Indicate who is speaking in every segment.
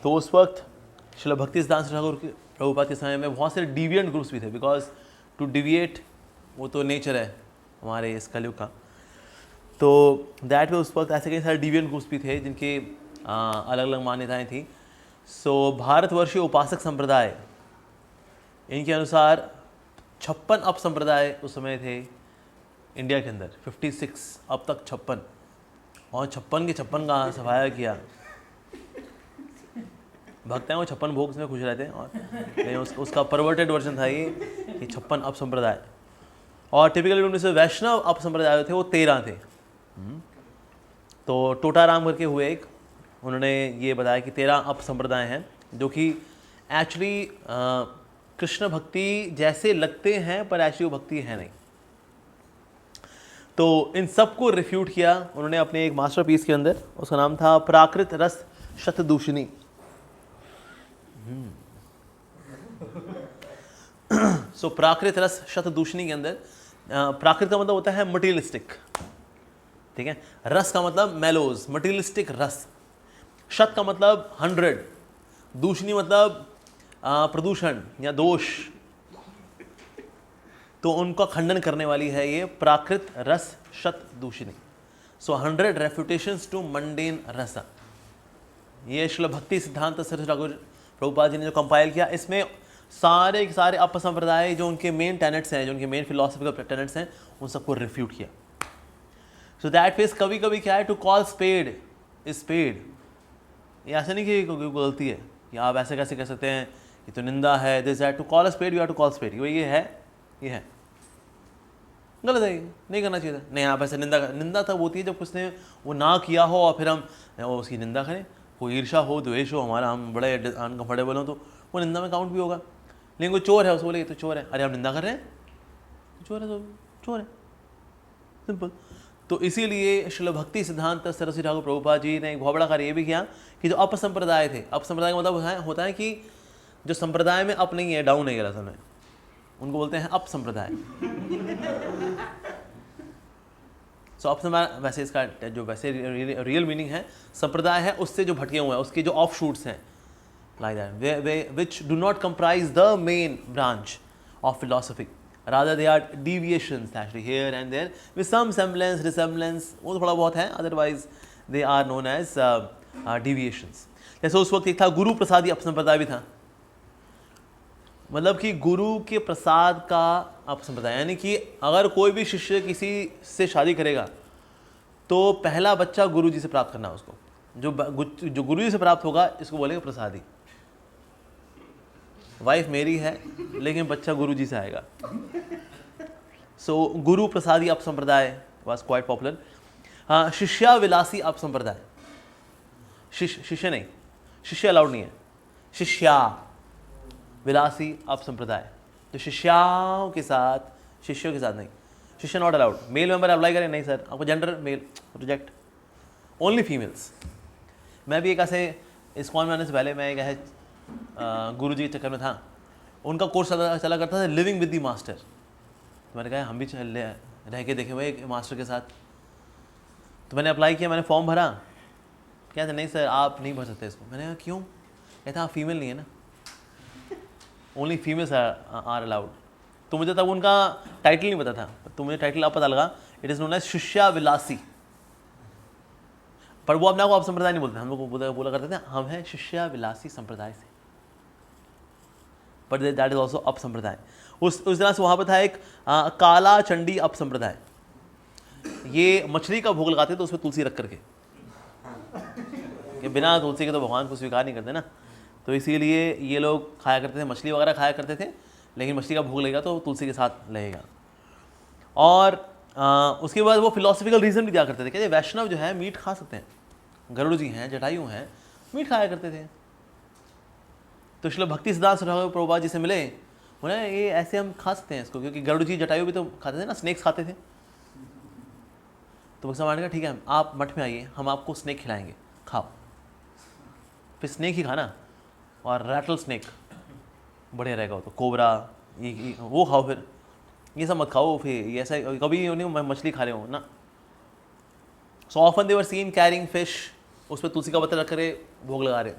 Speaker 1: तो उस वक्त श्रील भक्ति सिद्धांत ठाकुर प्रभुपाद के समय में बहुत सारे डिविएंट ग्रुप्स भी थे, बिकॉज टू डिविएट वो तो नेचर है हमारे इस कलयुग का। तो दैट में उस वक्त ऐसे कई सारे डिविएंट ग्रुप्स भी थे जिनके अलग अलग मान्यताएं थी। सो भारतवर्षीय उपासक संप्रदाय, इनके अनुसार 56 अप संप्रदाय उस समय थे इंडिया के अंदर, 56 अब तक 56, और 56 के 56 का सफाया किया। भक्त हैं वो 56 भोग में खुश रहते हैं, और लेकिन उसका परवर्टेड वर्जन था ये कि 56 अप संप्रदाय। और टिपिकली उनमें से वैष्णव अप संप्रदाय थे वो 13 थे। तो टोटाराम करके हुए एक, उन्होंने ये बताया कि 13 अप संप्रदाय हैं जो कि एक्चुअली कृष्ण भक्ति जैसे लगते हैं पर एक्चुअली वो भक्ति है नहीं। तो इन सब को रिफ्यूट किया उन्होंने अपने एक मास्टरपीस के अंदर, उसका नाम था प्राकृत रस शतदूषणी। सो प्राकृत रस शतदूषणी के अंदर प्राकृत का मतलब होता है मटीरियलिस्टिक, ठीक है। रस का मतलब मेलोज, मटीरियलिस्टिक रस। शत का मतलब 100, दूषणी मतलब प्रदूषण या दोष। तो उनका खंडन करने वाली है ये प्राकृत रस शत दूषणी। सो 100 रेफ्यूटेशंस टू मंडेन रस। ये श्रील भक्ति सिद्धांत सरस्वती ठाकुर प्रभुपाद जी ने जो कंपाइल किया, इसमें सारे के सारे अप संप्रदाय जो उनके मेन टेनेट्स हैं, जो उनके मेन फिलोसफिकल टेनेट्स हैं, उन सबको रिफ्यूट किया। सो दैट मीन्स कभी कभी क्या है, to call spade is spade. ये ऐसा नहीं कि कोई गलती है कि आप ऐसे कैसे कह सकते हैं, ये तो निंदा है, this that. To call a spade you have to call spade. ये है, ये है, गलत है, नहीं करना चाहिए था। नहीं, आप ऐसे निंदा तब होती है जब उसने वो ना किया हो और फिर हम उसकी निंदा करें। कोई ईर्षा हो, द्वेष हो हमारा, हम बड़े अनकंफर्टेबल हो, तो वो निंदा में काउंट भी होगा। लेकिन कोई चोर है, उसको बोले ये तो चोर है, अरे आप निंदा कर रहे हैं, चोर है तो चोर है, सिंपल। तो इसीलिए श्रील भक्ति सिद्धांत सरस्वती ठाकुर प्रभुपाद जी ने एक बहुत बड़ा कार्य ये भी किया कि जो अप संप्रदाय थे, अप संप्रदाय का मतलब होता है कि जो संप्रदाय में अप नहीं है, डाउन है, असल में उनको बोलते हैं अप संप्रदाय। सो अप संप्रदाय वैसे इसका जो वैसे रियल मीनिंग है संप्रदाय है, उससे जो भटके हुए हैं, उसके जो ऑफ शूट्स हैं, like that, which do not comprise the main branch of philosophy, rather they are deviations actually here and there with some semblance, resemblance, वो थोड़ा बहुत है, otherwise they are known as deviations। जैसे उस वक्त एक था गुरु प्रसादी अपसंप्रदाय भी था, मतलब कि गुरु के प्रसाद का अपसंप्रदाय, यानी कि अगर कोई भी शिष्य किसी से शादी करेगा तो पहला बच्चा गुरु जी से प्राप्त करना है उसको, जो गुरु जी से प्राप्त होगा इसको बोलेंगे प्रसादी। वाइफ मेरी है लेकिन बच्चा गुरु जी से आएगा। सो गुरु प्रसादी अप संप्रदाय वॉज क्वाइट पॉपुलर। हाँ, शिष्याविलासी अप संप्रदाय, शिष्य नहीं, शिष्य अलाउड नहीं है, शिष्या विलासी अप संप्रदाय, तो शिष्यों के साथ नहीं, शिष्य not allowed. Male member apply करें, नहीं सर आपको gender male, reject, only females. मैं भी एक ऐसे इस्कॉन में आने से पहले मैं एक ऐसे गुरु जी के चक्कर में था, उनका कोर्स चला करता था लिविंग विद द मास्टर। तो मैंने कहा हम भी रह के देखे हुए एक मास्टर के साथ। तो मैंने अप्लाई किया, मैंने फॉर्म भरा, कहते नहीं सर आप नहीं भर सकते इसको। मैंने कहा क्यों? कहता आप फीमेल नहीं है ना, ओनली फीमेल्स आर अलाउड। तो मुझे तब उनका टाइटल नहीं पता था, तो मुझे टाइटल अब पता लगा, इट इज़ नोन एज शिष्याविलासी। पर वो अपने आप को आप संप्रदाय नहीं बोलते, हम लोग बोला करते थे हम हैं शिष्याविलासी संप्रदाय से, but that is also up संप्रदाय। उस तरह से वहाँ पर था एक काला चंडी अप संप्रदाय। ये मछली का भोग लगाते तो उसमें तुलसी रख करके, कि बिना तुलसी के तो भगवान को स्वीकार नहीं करते ना, तो इसीलिए ये लोग खाया करते थे, मछली वगैरह खाया करते थे, लेकिन मछली का भोग लगेगा तो तुलसी के साथ लगेगा। और उसके बाद वो फिलोसफिकल रीज़न भी दिया करते थे कि वैष्णव जो है मीट खा सकते हैं, गरुड़ जी हैं, जटायु हैं, मीट खाया करते थे। तो श्रील भक्ति सिद्धांत ठाकुर प्रभुपाद जी से मिले, बोले ये ऐसे हम खा सकते हैं इसको, क्योंकि गरुड़ जी जटायु भी तो खाते थे ना, स्नेक्स खाते थे। तो भगवान ने कहा ठीक है आप मठ में आइए, हम आपको स्नेक खिलाएंगे, खाओ। फिर स्नेक ही खाना, और रैटल स्नेक बढ़िया रहेगा, वो तो कोबरा ये वो खाओ, फिर ये सब मत खाओ, फिर ये ऐसा कभी नहीं मछली खा रहे हो ना। So often they were seen carrying fish, उस पर तुलसी का पत्थर रख कर भोग लगा रहे।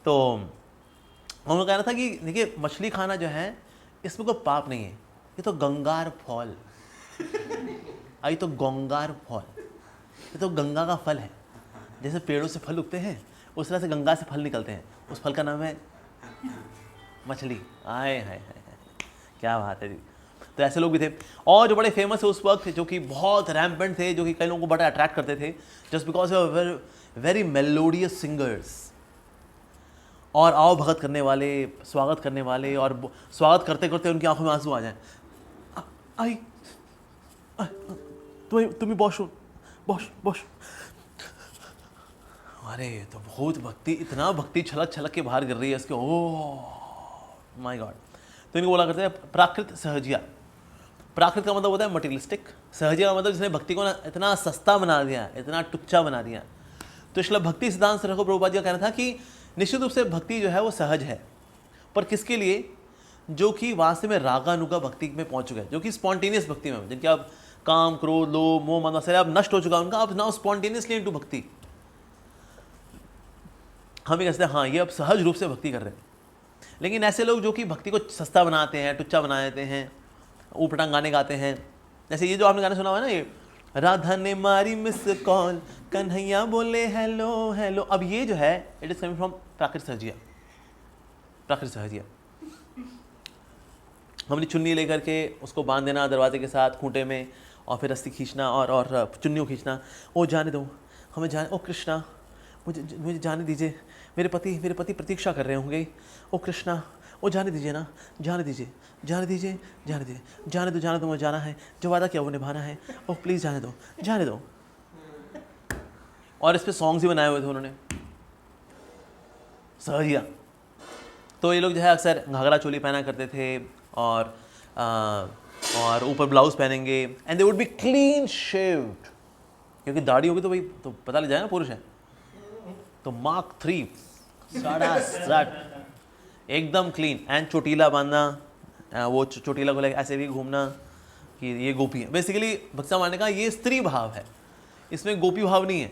Speaker 1: तो उन्होंने कहना था कि देखिए मछली खाना जो है इसमें कोई पाप नहीं है, ये तो गंगार फल, आई तो गंगार फल, ये तो गंगा का फल है। जैसे पेड़ों से फल उगते हैं उस तरह से गंगा से फल निकलते हैं, उस फल का नाम है मछली। आए हाय हाय, क्या बात है जी। तो ऐसे लोग भी थे। और जो बड़े फेमस है उस वक्त, जो कि बहुत रैम्पेंट थे, जो कि कई लोगों को बड़ा अट्रैक्ट करते थे, just because very melodious singers, और आओ भगत करने वाले, स्वागत करने वाले, और स्वागत करते करते उनकी आंखों में आंसू आ जाए। आई तुम्हें बॉश बॉश बॉश, अरे तो बहुत भक्ति, इतना भक्ति छलक छलक के बाहर गिर रही है इसके, ओह माय गॉड। तो इनको बोला करते हैं प्राकृत सहजिया। प्राकृत का मतलब होता है मटेरियलिस्टिक, सहजिया का मतलब जिसने भक्ति को ना इतना सस्ता बना दिया, इतना टुच्चा बना दिया। तो इसलिए भक्ति सिद्धांत सरस्वती प्रभुपाद जी का कहना था कि निश्चित रूप से भक्ति जो है वो सहज है, पर किसके लिए? जो कि वास्तव में रागानुगा भक्ति में पहुंच चुके हैं, जो कि स्पॉन्टेनियस भक्ति में, जिनके अब काम क्रोध लोभ मोह मद मत्सर्य अब नष्ट हो चुका उनका, अब नाउ स्पॉन्टेनियसली इनटू भक्ति। हम ये कहते हैं हाँ ये अब सहज रूप से भक्ति कर रहे हैं। लेकिन ऐसे लोग जो कि भक्ति को सस्ता बनाते हैं, टुच्चा बना देते हैं, ऊपटांग गाने गाते हैं, जैसे ये जो आपने गाना सुना हुआ है ना, ये राधा ने मारी मिस कॉल, कन्हैया बोले हेलो हेलो, अब ये जो है इट इज कमिंग फ्रॉम प्राकृत सहजिया। प्राकृत सहजिया हमने चुन्नी लेकर के उसको बांध देना दरवाजे के साथ खूंटे में, और फिर रस्सी खींचना और चुन्नियों खींचना, ओ जाने दो हमें, जाने, ओ कृष्णा मुझे जाने दीजिए, मेरे पति प्रतीक्षा कर रहे होंगे, ओ कृष्णा ओ जाने दीजिए ना, जाने दीजिए जाने दीजिए जाने दीजिए, जाने दो मुझे जाना है, जो वादा किया वो निभाना है, ओ प्लीज़ जाने दो। और इस पर सॉन्ग्स भी बनाए हुए थे उन्होंने, सहजिया। तो ये लोग जो है अक्सर घाघरा चोली पहना करते थे, और ऊपर ब्लाउज पहनेंगे, and they would be clean shaved, क्योंकि दाढ़ी होगी तो भाई तो पता लग जाएगा ना पुरुष है। तो मार्क 3 एकदम क्लीन, एंड चोटीला बांधना, वो चोटीला को लेकर ऐसे भी घूमना कि ये गोपी है। बेसिकली भक्सा मारने का ये स्त्री भाव है, इसमें गोपी भाव नहीं है।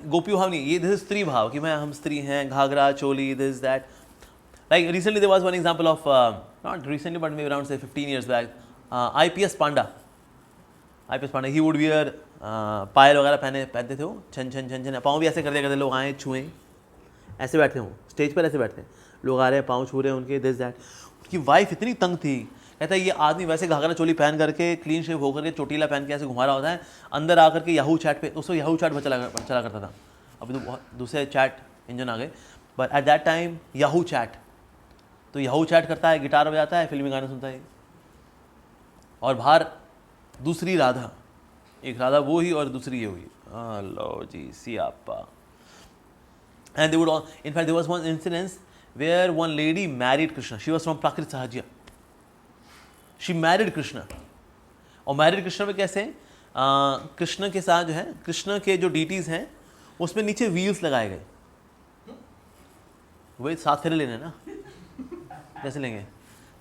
Speaker 1: गोपी भाव नहीं, ये दिस स्त्री भाव कि हम स्त्री हैं, ghagra choli, this that. Like recently there was one example of, not recently but may around से 15 years back, IPS Panda, he would wear payal वगैरह पहनते थे वो, छन पाँव भी ऐसे कर दिया करते, लोग आए छुएं, ऐसे बैठते हो स्टेज पर, ऐसे बैठते हैं लोग, आ रहे हैं पाँव छू रहे हैं उनके, दिस दैट। उनकी वाइफ इतनी तंग थी, कहता है ये आदमी वैसे घाघरा चोली पहन करके क्लीन शेव होकर के चोटीला पहन के ऐसे घुमा रहा होता है, अंदर आकर के याहू चैट पे, उसको याहू चैट पर चला करता था। अभी तो बहुत दूसरे चैट इंजन आ गए, but at that time Yahoo chat, तो याहू चैट करता है, गिटार बजाता है, फिल्मी गाने सुनता है, और बाहर दूसरी राधा, एक राधा वो ही और दूसरी ये हुई, लो जी सियापा। And they would all, in fact, there was one incident where one lady married Krishna. She was from Prakrit Sahajya. She married Krishna. और married Krishna में कैसे? कृष्ण के साथ जो है, कृष्ण के जो डीटीज हैं उसमें नीचे व्हील्स लगाए गए, वही 7 फेरे लेने ना, कैसे लेंगे?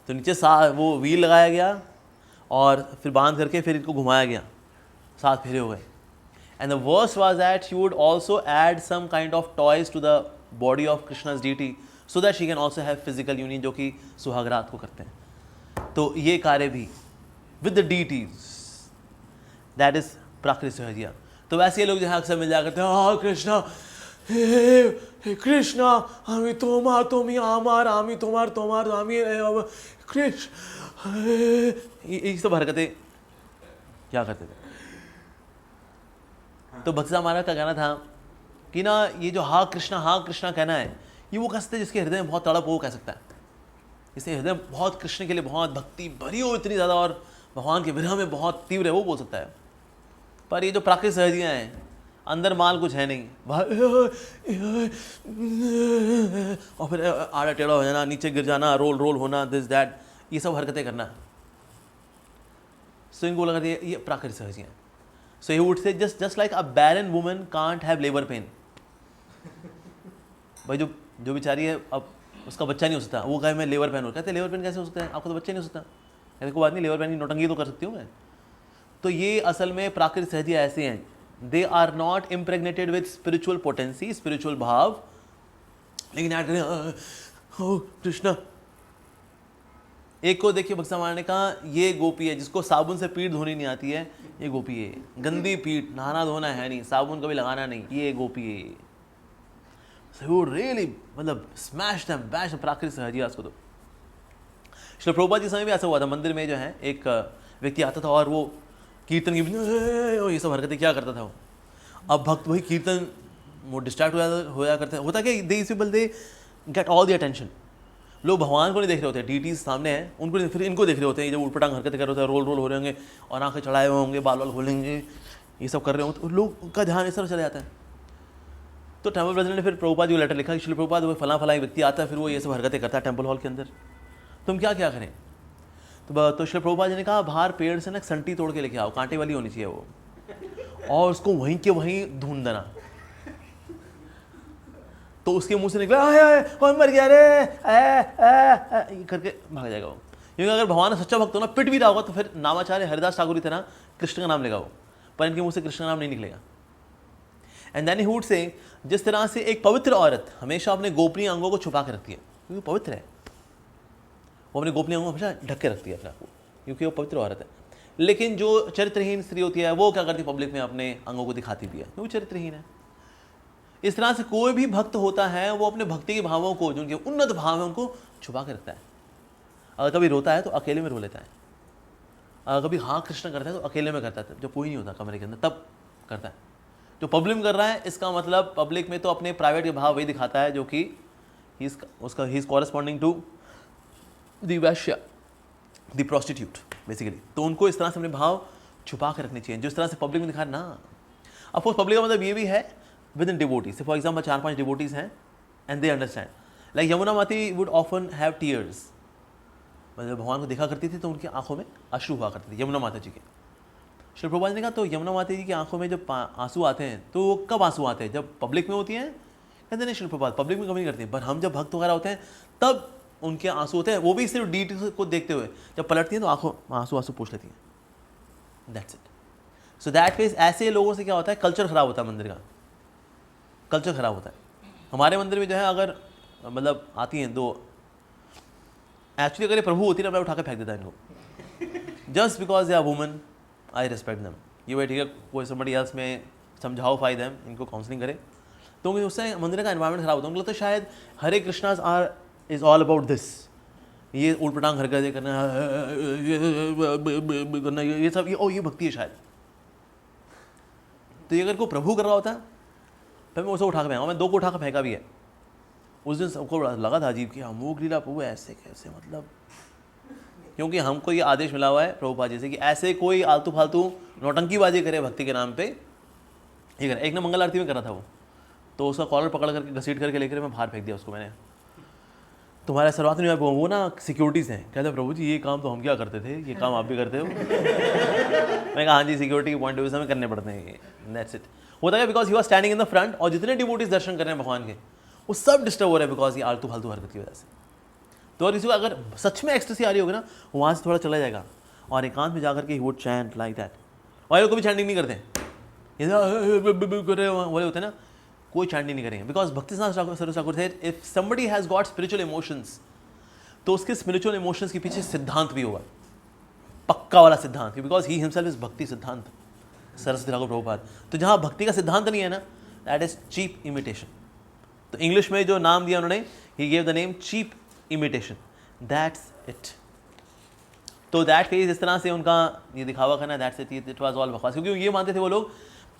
Speaker 1: तो नीचे वो व्हील लगाया गया और फिर बांध करके फिर इनको घुमाया गया, 7 फेरे हो गए। And the worst was that she would also add some kind of toys to the body of Krishna's deity so that she can also have physical union, जो कि सुहागरात को करते हैं। तो ये कार्य भी with the deities, that is प्राकृत सहजिया। तो वैसे ये लोग जो है अक्सर मिल जाकर हाँ कृष्णा, हे कृष्णा, आमी तोमार तुमी आमार, आमी तोमार आमी कृष्ण, ये सब हरकतें क्या करते थे। तो भक्सा महाराज का कहना था कि ना ये जो हाँ कृष्णा कहना है, ये वो कह सकते हैं जिसके हृदय में बहुत तड़प, वो कह सकता है। इससे हृदय बहुत कृष्ण के लिए बहुत भक्ति भरी हो इतनी ज़्यादा, और भगवान के विरह में बहुत तीव्र है, वो बोल सकता है। पर ये जो प्राकृत सहजियाँ हैं, अंदर माल कुछ है नहीं, और फिर आड़ा टेढ़ा हो जाना, नीचे गिर जाना, रोल होना, दिस दैट, ये सब हरकतें करना। सो इनको बोला करती है ये प्राकृत सहजियाँ। So he would say just like a barren woman can't have labor pain. भाई जो बेचारी है, अब उसका बच्चा नहीं हो सकता, वो कहे मैं लेबर पेन हो, कहते लेबर पेन कैसे हो सकता है, आपको तो बच्चा नहीं हो सकता, कहते कोई बात नहीं, लेबर पेन की नौटंकी तो कर सकती हूँ मैं। तो ये असल में प्राकृत सहजिया ऐसे हैं, they are not impregnated with spiritual potency, spiritual भाव, लेकिन ऐड करें ओ कृष्णा। एक को देखिए भक्त समाज ने कहा ये गोपी है जिसको साबुन से पीठ धोनी नहीं आती है, ये गोपी है, गंदी पीठ, नहाना धोना है नहीं, साबुन कभी लगाना नहीं, ये गोपी है। So really मतलब स्मैश देम, बैश प्राकृतिक सहजिया उसको। तो श्री प्रभुपाद जी समय भी ऐसा हुआ था, मंदिर में जो है एक व्यक्ति आता था और वो कीर्तन की ये सब हरकतें क्या करता था वो। अब भक्त वही कीर्तन वो डिस्ट्रैक्ट होया करते होता क्या, these people they get all the attention. लोग भगवान को नहीं देख रहे होते, डीटीज सामने हैं उनको, फिर इनको देख रहे होते हैं, जब उल्पटांग हरकतें कर रहे होते हैं, रोल रोल हो रहे होंगे और आंखें चढ़ाए हुए होंगे, बाल वाल खोलेंगे, ये सब कर रहे होंगे, तो लोग का ध्यान इस तरफ चला जाता है। तो टेम्पल प्रेसिडेंट ने फिर प्रभुपाद को लेटर लिखा कि श्री प्रभुपाद वो फला एक व्यक्ति आता है, फिर वो ये सब हरकतें करता है टेम्पल हॉल के अंदर, तुम क्या क्या करें। तो श्री प्रभुपाद जी ने कहा बाहर पेड़ से ना संटी तोड़ के लेके आओ, कांटे वाली होनी चाहिए वो, और उसको वहीं के वहीं ढूंढ देना। तो उसके मुंह से निकला मर गया रे करके भाग जाएगा वो। क्योंकि अगर भगवान सच्चा भक्त हो ना, पिट भी रहा होगा तो फिर नामाचार्य हरिदास ठाकुर की तरह कृष्ण का नाम लेगा वो, पर इनके मुंह से कृष्ण का नाम नहीं निकलेगा। एंड देन ही वुड से, जिस तरह से एक पवित्र औरत हमेशा अपने गोपनीय अंगों को छुपा के रखती है क्योंकि पवित्र है, वो अपने गोपनीय अंगों को हमेशा ढक के रखती है अपने आपको क्योंकि वो पवित्र औरत है। लेकिन जो चरित्रहीन स्त्री होती है वो क्या करती है, पब्लिक में अपने अंगों को दिखाती भी है क्योंकि चरित्रहीन है। इस तरह से कोई भी भक्त होता है वो अपने भक्ति के भावों को, जो उनके उन्नत भाव है, उनको छुपा के रखता है। अगर कभी रोता है तो अकेले में रो लेता है, अगर कभी हाँ कृष्ण करता है तो अकेले में करता है, जब कोई नहीं होता कमरे के अंदर तब करता है। जो पब्लिक में कर रहा है इसका मतलब पब्लिक में तो अपने प्राइवेट के भाव वही दिखाता है जो कि उसका ही is corresponding to the vaishya, the prostitute basically. तो उनको इस तरह से अपने भाव छुपा के रखने चाहिए, जिस तरह से पब्लिक में दिखा ना। ऑफकोर्स पब्लिक का मतलब ये भी है within devotees. For example 4-5 devotees हैं and they understand, like Yamuna Mati would often have tears, मतलब भगवान को देखा करती थी तो उनकी आंखों में अश्रु हुआ करते थे यमुना माता जी के। श्री प्रभुपाद ने कहा तो यमुना माता जी की आंखों में जब आंसू आते हैं तो वो कब आंसू आते हैं, जब पब्लिक में होती हैं। कहते नहीं श्री प्रभुपाद पब्लिक में कभी नहीं करती, पर हम जब भक्त वगैरह होते हैं तब उनके आंसू होते हैं, वो भी सिर्फ डीटी को देखते हुए, जब पलटती हैं तो आंखों आंसू पूछ लेती हैं। That's it. So that means ऐसे लोगों से क्या होता है, कल्चर खराब होता है, मंदिर का कल्चर खराब होता है। हमारे मंदिर में जो है अगर मतलब आती हैं दो, एक्चुअली अगर ये प्रभु होती ना मैं उठा के फेंक देता इनको, just because they are woman I respect them. ये भाई ठीक है, कोई समबडी एल्स में समझाओ फायदा है, इनको काउंसलिंग करे, तो उससे मंदिर का एनवायरनमेंट खराब होता है। उनको लगता है शायद Hare Krishnas are is all about this, ये उल्पटांग हरकतें करना ये सब, ये भक्ति है शायद। तो ये अगर कोई प्रभु कर रहा होता है फिर मैं उसे उठा के फेंका, मैं 2 को उठा के फेंका भी है। उस दिन सबको लगा था अजीब कि अमोघ लीला प्रभु ऐसे कैसे, मतलब क्योंकि हमको ये आदेश मिला हुआ है प्रभुपाद जी से कि ऐसे कोई आलतू फालतू नौटंकीबाजी करे भक्ति के नाम पे ये करे। एक ने मंगल आरती में करा था वो, तो उसका कॉलर पकड़ करके घसीट करके लेकर मैं बाहर फेंक दिया उसको मैंने। तुम्हारे शुरुआत में वो ना सिक्योरिटीज़ हैं, कहते प्रभु जी ये काम तो हम क्या करते थे, ये काम आप भी करते हो। मैं कहा हाँ जी, सिक्योरिटी के पॉइंट ऑफ व्यू से हमें करने पड़ते हैं ये, दैट्स इट। होता है because he was standing in the front, और जितने डिवोटीज दर्शन कर रहे हैं भगवान के वो सब डिस्टर्ब हो रहे हैं बिकॉज ये आलतू फालतू हरकत की वजह से। तो अगर किसी को अगर सच में एक्सटेसी आ रही होगी ना, वो वहाँ से थोड़ा चला जाएगा और एकांत में जाकर के he would chant like that. और ये कभी चैंटिंग नहीं करते बोले होते हैं ना, कोई चैंटिंग नहीं करेंगे बिकॉज भक्ति सरस्वती ठाकुर थे if somebody has got spiritual emotions, तो उसके स्पिरिचुअल इमोशंस के पीछे सिद्धांत भी होगा, पक्का वाला सिद्धांत, बिकॉज ही हिमसेल्फ इज भक्ति सिद्धांत सरस्वती ठाकुर प्रभुपाद। तो जहाँ भक्ति का सिद्धांत नहीं है ना, दैट इज चीप इमिटेशन। तो इंग्लिश में जो नाम दिया उन्होंने, he gave the name cheap imitation, that's it. तो दैट फेज इस तरह से उनका ये दिखावा करना, दैट्स इट वाज ऑल बकवास। क्योंकि ये मानते थे वो लोग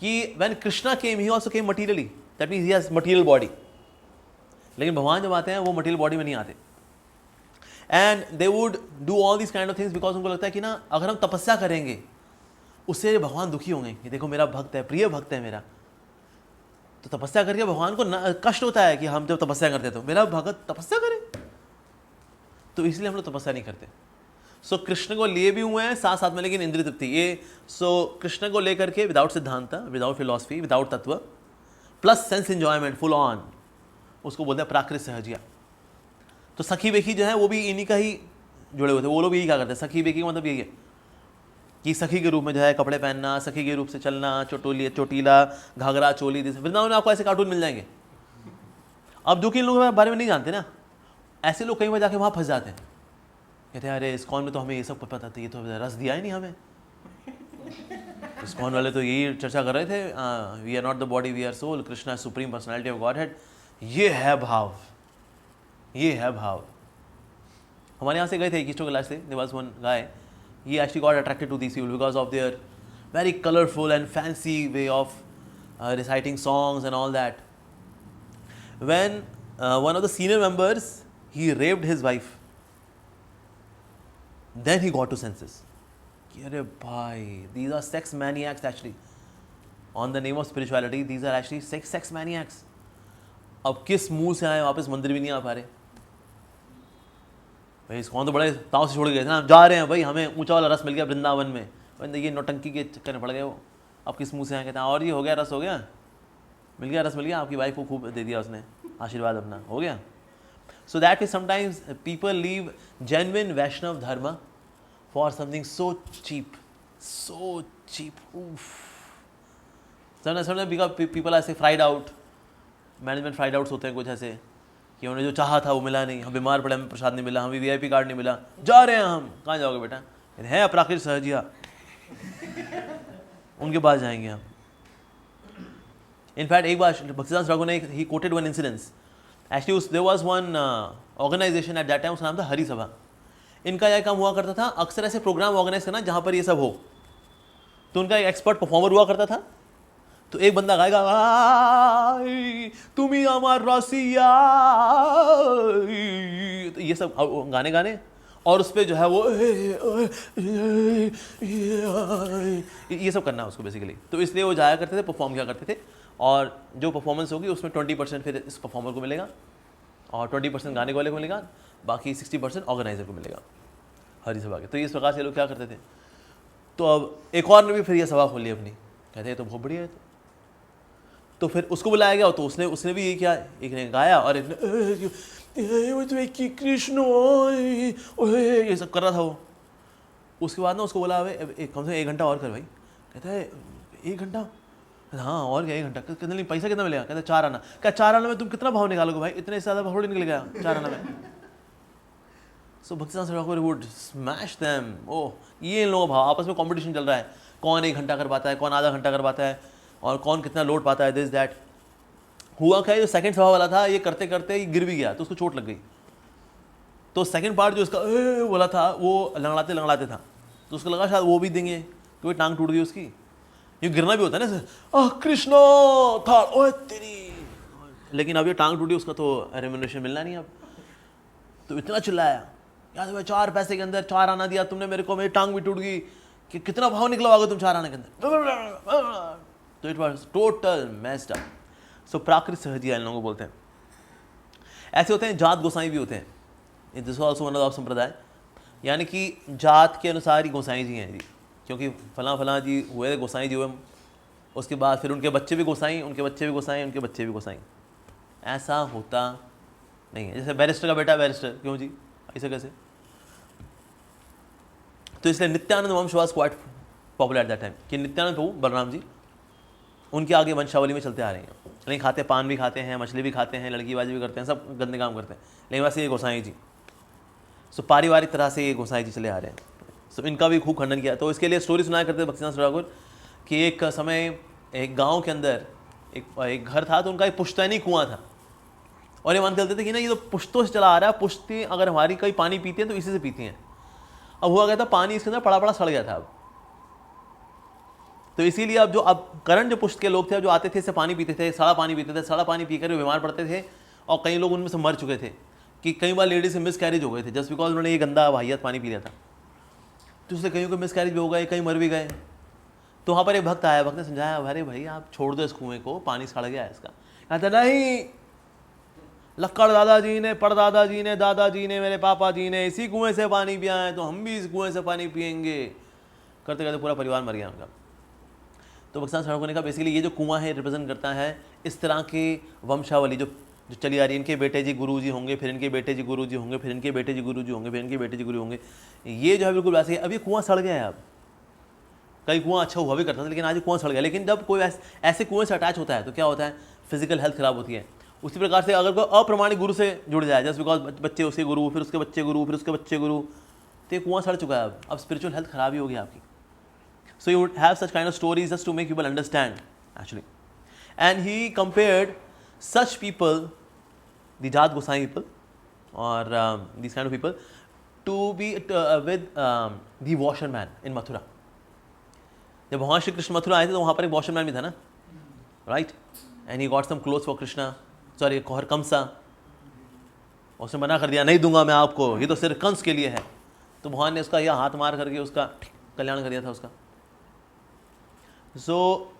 Speaker 1: कि when Krishna came he also came materially, that means he has material body. लेकिन भगवान जब आते हैं वो मटीरियल बॉडी में नहीं आते, and they would do all this kind of things because उनको लगता है कि ना अगर हम तपस्या करेंगे उससे भगवान दुखी होंगे कि देखो मेरा भक्त है, प्रिय भक्त है मेरा, तो तपस्या करके भगवान को कष्ट होता है कि हम जब तपस्या करते तो मेरा भक्त तपस्या करे, तो इसलिए हम लोग तपस्या नहीं करते। सो कृष्ण को लिए भी हुए हैं साथ साथ में, लेकिन इंद्रिय तृप्ति ये, सो कृष्ण को लेकर के विदाउट सिद्धांत, विदाउट फिलॉसफी, विदाउट तत्व, plus sense enjoyment full on, उसको बोलते हैं प्राकृत सहजिया। तो सखी बेखी जो है वो भी इन्हीं का ही जुड़े हुए थे, वो लोग यही क्या करते हैं, सखी बेखी का मतलब यही है कि सखी के रूप में जो है कपड़े पहनना, सखी के रूप से चलना, चोटीला घाघरा चोली, वृंदावन में आपको ऐसे कार्टून मिल जाएंगे। अब जो कि इन लोगों के बारे में नहीं जानते ना, ऐसे लोग कई बार जाके वहाँ फंस जाते हैं, कहते हैं अरे इस्कॉन में तो हमें ये सब पता था, ये तो रस दिया ही नहीं हमें। इस्कॉन वाले तो यही चर्चा कर रहे थे, we are not the body we are soul, Krishna supreme personality of Godhead. ये है भाव, ये है भाव। हमारे यहाँ से गए थे किस्टो क्लास से, there was one guy, he actually got attracted to these people because of their very colorful and fancy way of reciting songs and all that. When one of the senior members, he raped his wife, then he got to senses. Arey bhai, these are sex maniacs actually. On the name of spirituality, these are actually sex maniacs. अब किस मुंह से आए, वापस मंदिर भी नहीं आ पा रहे भाई। इस्कॉन तो बड़े ताव से छोड़ गए थे ना, जा रहे हैं भाई, हमें ऊंचा वाला रस मिल गया वृंदावन में, भाई ये नौटंकी के चक्कर में पड़ गए वो। अब किस मुंह से आए, कहते हैं और ये हो गया, रस हो गया, मिल गया, रस मिल गया, आपकी वाइफ को खूब दे दिया उसने आशीर्वाद अपना, हो गया। So that is sometimes people leave genuine Vaishnav dharma for something so cheap, so cheap. People ऐसे fried out, management fried outs होते हैं कुछ ऐसे कि उन्हें जो चाहा था वो मिला नहीं, हम बीमार पड़े, हमें प्रसाद नहीं मिला, हमें VIP कार्ड नहीं मिला, जा रहे हैं हम। कहाँ जाओगे बेटा? हैं अपराकृत सहजिया, उनके पास जाएंगे हम। इनफैक्ट एक बार भक्तिदास ठाकुर ने he quoted one incidence, actually there was one organization at that time, उसका नाम था हरि सभा। इनका यह काम हुआ करता था, अक्सर ऐसे प्रोग्राम ऑर्गेनाइज करना जहाँ पर ये सब हो। तो उनका एक एक्सपर्ट परफॉर्मर हुआ करता था, तो एक बंदा गाएगा तुम्ही अमर रसिया, तो ये सब गाने गाने, और उस पर जो है वो ये सब करना उसको बेसिकली। तो इसलिए वो जाया करते थे, परफॉर्म किया करते थे, और जो परफॉर्मेंस होगी उसमें 20% फिर इस परफॉर्मर को मिलेगा और 20% गाने वाले को मिलेगा, बाकी 60% ऑर्गेनाइजर को मिलेगा हरी सभा के। तो इस प्रकार से लोग क्या करते थे। तो अब एक और ने भी फिर ये सभा खोली अपनी, कहते हैं तो बहुत बढ़िया है। तो फिर उसको बुलाया गया, तो उसने भी ये किया, एक ने गाया और एक ने कृष्ण ये सब कर रहा था वो। उसके बाद ना उसको बोला कम से कम 1 घंटा और कर भाई। कहता है 1 घंटा? हाँ और क्या 1 घंटा? कितना नहीं, पैसा कितना मिलेगा? कहता 4 आना। क्या 4 आना में तुम कितना भाव निकालोगे भाई? इतने से ज़्यादा भाव निकल गया 4 आना में। सो भक्तिदास ठाकुर वुड स्मैश देम। ओह, ये इन लोगों का भाव, आपस में कंपटीशन चल रहा है, कौन 1 घंटा कर पाता है, कौन आधा घंटा कर पाता है, और कौन कितना लोड पाता है, दिस दैट। हुआ क्या, जो सेकंड सभा वाला था, ये करते करते ही गिर भी गया, तो उसको चोट लग गई। तो सेकंड पार्ट जो इसका बोला था, वो लंगड़ाते लंगड़ाते था, तो उसको लगा शायद वो भी देंगे, क्योंकि टांग टूट गई उसकी। ये गिरना भी होता है ना, कृष्ण था ओए तेरी, लेकिन अब ये टांग टूटी, उसका तो रेम्यूनरेशन मिलना नहीं अब। तो इतना चिल्लाया, यार मैं 4 पैसे के अंदर 4 आना दिया तुमने मेरे को, मेरी टांग भी टूट गई, कि कितना भाव निकलवाओगे तुम 4 आने के अंदर। तो it was total messed up. So Prakrit Sahajiya इन लोगों को बोलते हैं। ऐसे होते हैं जात गोसाई भी होते हैं, दिस ऑल्सो वन ऑफ संप्रदाय, यानी कि जात के अनुसार ही गोसाई जी हैं जी, क्योंकि फलां जी हुए गोसाई जी हुए, उसके बाद फिर उनके बच्चे भी गोसाई, उनके बच्चे भी गोसाई, उनके बच्चे भी गोसाई। ऐसा होता नहीं है। जैसे बैरिस्टर का बेटा बैरिस्टर, क्यों जी ऐसे कैसे? तो इसलिए नित्यानंद वंश was quite popular at that time, कि नित्यानंद प्रभु बलराम जी उनके आगे वंशावली में चलते आ रहे हैं। लेकिन खाते, पान भी खाते हैं, मछली भी खाते हैं, लड़कीबाजी भी करते हैं, सब गंदे काम करते हैं, लेकिन वैसे ये गोसाई जी। सो पारिवारिक तरह से ये गोसाई जी चले आ रहे हैं। सो इनका भी खूब खंडन किया। तो इसके लिए स्टोरी सुनाया करते भक्तिदास ठाकुर कि एक समय एक गाँव के अंदर एक घर था, तो उनका एक पुश्तैनी कुआं था, और ये मानते चलते थे कि ना ये तो पुश्तों से चला आ रहा है, पुश्ती अगर हमारी कहीं पानी पीती है तो इसी से पीती हैं। अब हुआ गया था, पानी इसके अंदर पड़ा पड़ा सड़ गया था अब, तो इसीलिए अब करंट जो पुश्त के लोग थे, जो आते थे इससे पानी पीते थे, सड़ा पानी पीते थे, सड़ा पानी पीकर वो बीमार पड़ते थे, और कई लोग उनमें से मर चुके थे, कि कई बार लेडीज से मिस कैरेज हो गए थे जस्ट बिकॉज उन्होंने ये गंदा वाहियात पानी पी लिया था। तो उससे कहीं को मिस कैरेज भी हो गए, कहीं मर भी गए। तो वहाँ पर एक भक्त आया, भक्त ने समझाया, अरे भाई आप छोड़ दो इस कुएँ को, पानी सड़ गया है इसका। कहता नहीं, लक्कड़ दादाजी ने, परदादाजी ने, दादाजी ने, मेरे पापा जी ने इसी कुएं से पानी पिया है, तो हम भी इस कुएं से पानी पियेंगे। करते करते पूरा परिवार मर गया उनका। तो भक्तिदास ठाकुर ने कहा बेसिकली ये जो कुआं है रिप्रेजेंट करता है इस तरह के वंशावली जो चली आ रही है। इनके बेटे जी गुरु जी होंगे, फिर इनके बेटे जी गुरु जी होंगे, फिर इनके बेटे जी गुरु जी होंगे, फिर इनके बेटे जी गुरु होंगे। ये जो है बिल्कुल वैसे ही। अब ये कुआं सड़ गया है। अब कई कुआं अच्छा हुआ भी करता था, लेकिन आज कुआं सड़ गया। लेकिन जब कोई ऐसे कुएं से अटैच होता है तो क्या होता है, फिजिकल हेल्थ खराब होती है, उसी प्रकार से अगर कोई अप्रमाणिक गुरु से जुड़ जाए, जस्ट बिकॉज बच्चे उसके गुरु, फिर उसके बच्चे गुरु, फिर उसके बच्चे गुरु, तो ये कुआं सड़ चुका है। अब स्पिरिचुअल हेल्थ खराब ही होगी आपकी। So you would have such kind of stories just to make people understand actually. And he compared such people, the Jat Gosai people और this kind of people, to be with the washerman in Mathura. जब भगवान श्री कृष्ण मथुरा आए थे तो वहाँ पर एक washerman भी था ना, right, and he got some clothes for Krishna, sorry her Kansa, उसने मना कर दिया, नहीं दूंगा मैं आपको, ये तो सिर्फ कंस के लिए है। तो भगवान ने उसका यह हाथ मार करके उसका कल्याण कर दिया था उसका। सो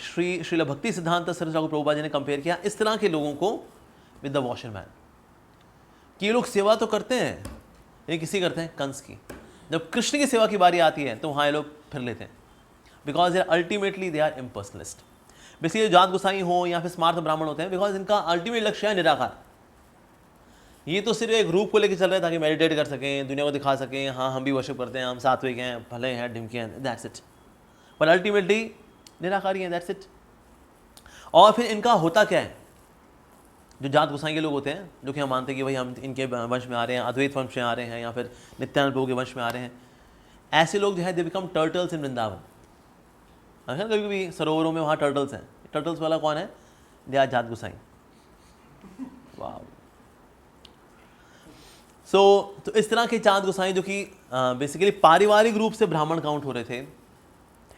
Speaker 1: श्रील भक्ति सिद्धांत सरस्वती ठाकुर प्रभुपाद जी ने कंपेयर किया इस तरह के लोगों को विद द वॉशरमैन, कि ये लोग सेवा तो करते हैं, ये किसी करते हैं कंस की। जब कृष्ण की सेवा की बारी आती है तो वहाँ ये लोग फिर लेते हैं, because they are ultimately they are impersonalist. Basically Jat Gosai हो या फिर स्मार्थ ब्राह्मण होते हैं, बिकॉज इनका अल्टीमेट लक्ष्य है निराकार। ये तो सिर्फ एक रूप को लेकर चल रहे हैं ताकि मेडिटेट कर सकें, दुनिया को दिखा सकें, हाँ हम भी वर्शिप करते हैं, हम सात्विक हैं, भले हैं, ढिमके हैं, दैट्स इट। पर अल्टीमेटली निराकारी हैं, दैट्स इट। और फिर इनका होता क्या है, जो जात गोसाई के लोग होते हैं, जो कि हम मानते हैं कि भाई हम इनके वंश में आ रहे हैं, अद्वैत वंश में आ रहे हैं, या फिर नित्यानंद प्रभु के वंश में आ रहे हैं, ऐसे लोग जो है दे बिकम टर्टल्स इन वृंदावन। कभी कभी सरोवरों में वहाँ टर्टल्स हैं, टर्टल्स वाला कौन है, दे आर जात गोसाई। वाह। तो इस तरह के जात गोसाई जो कि बेसिकली पारिवारिक रूप से ब्राह्मण काउंट हो रहे थे,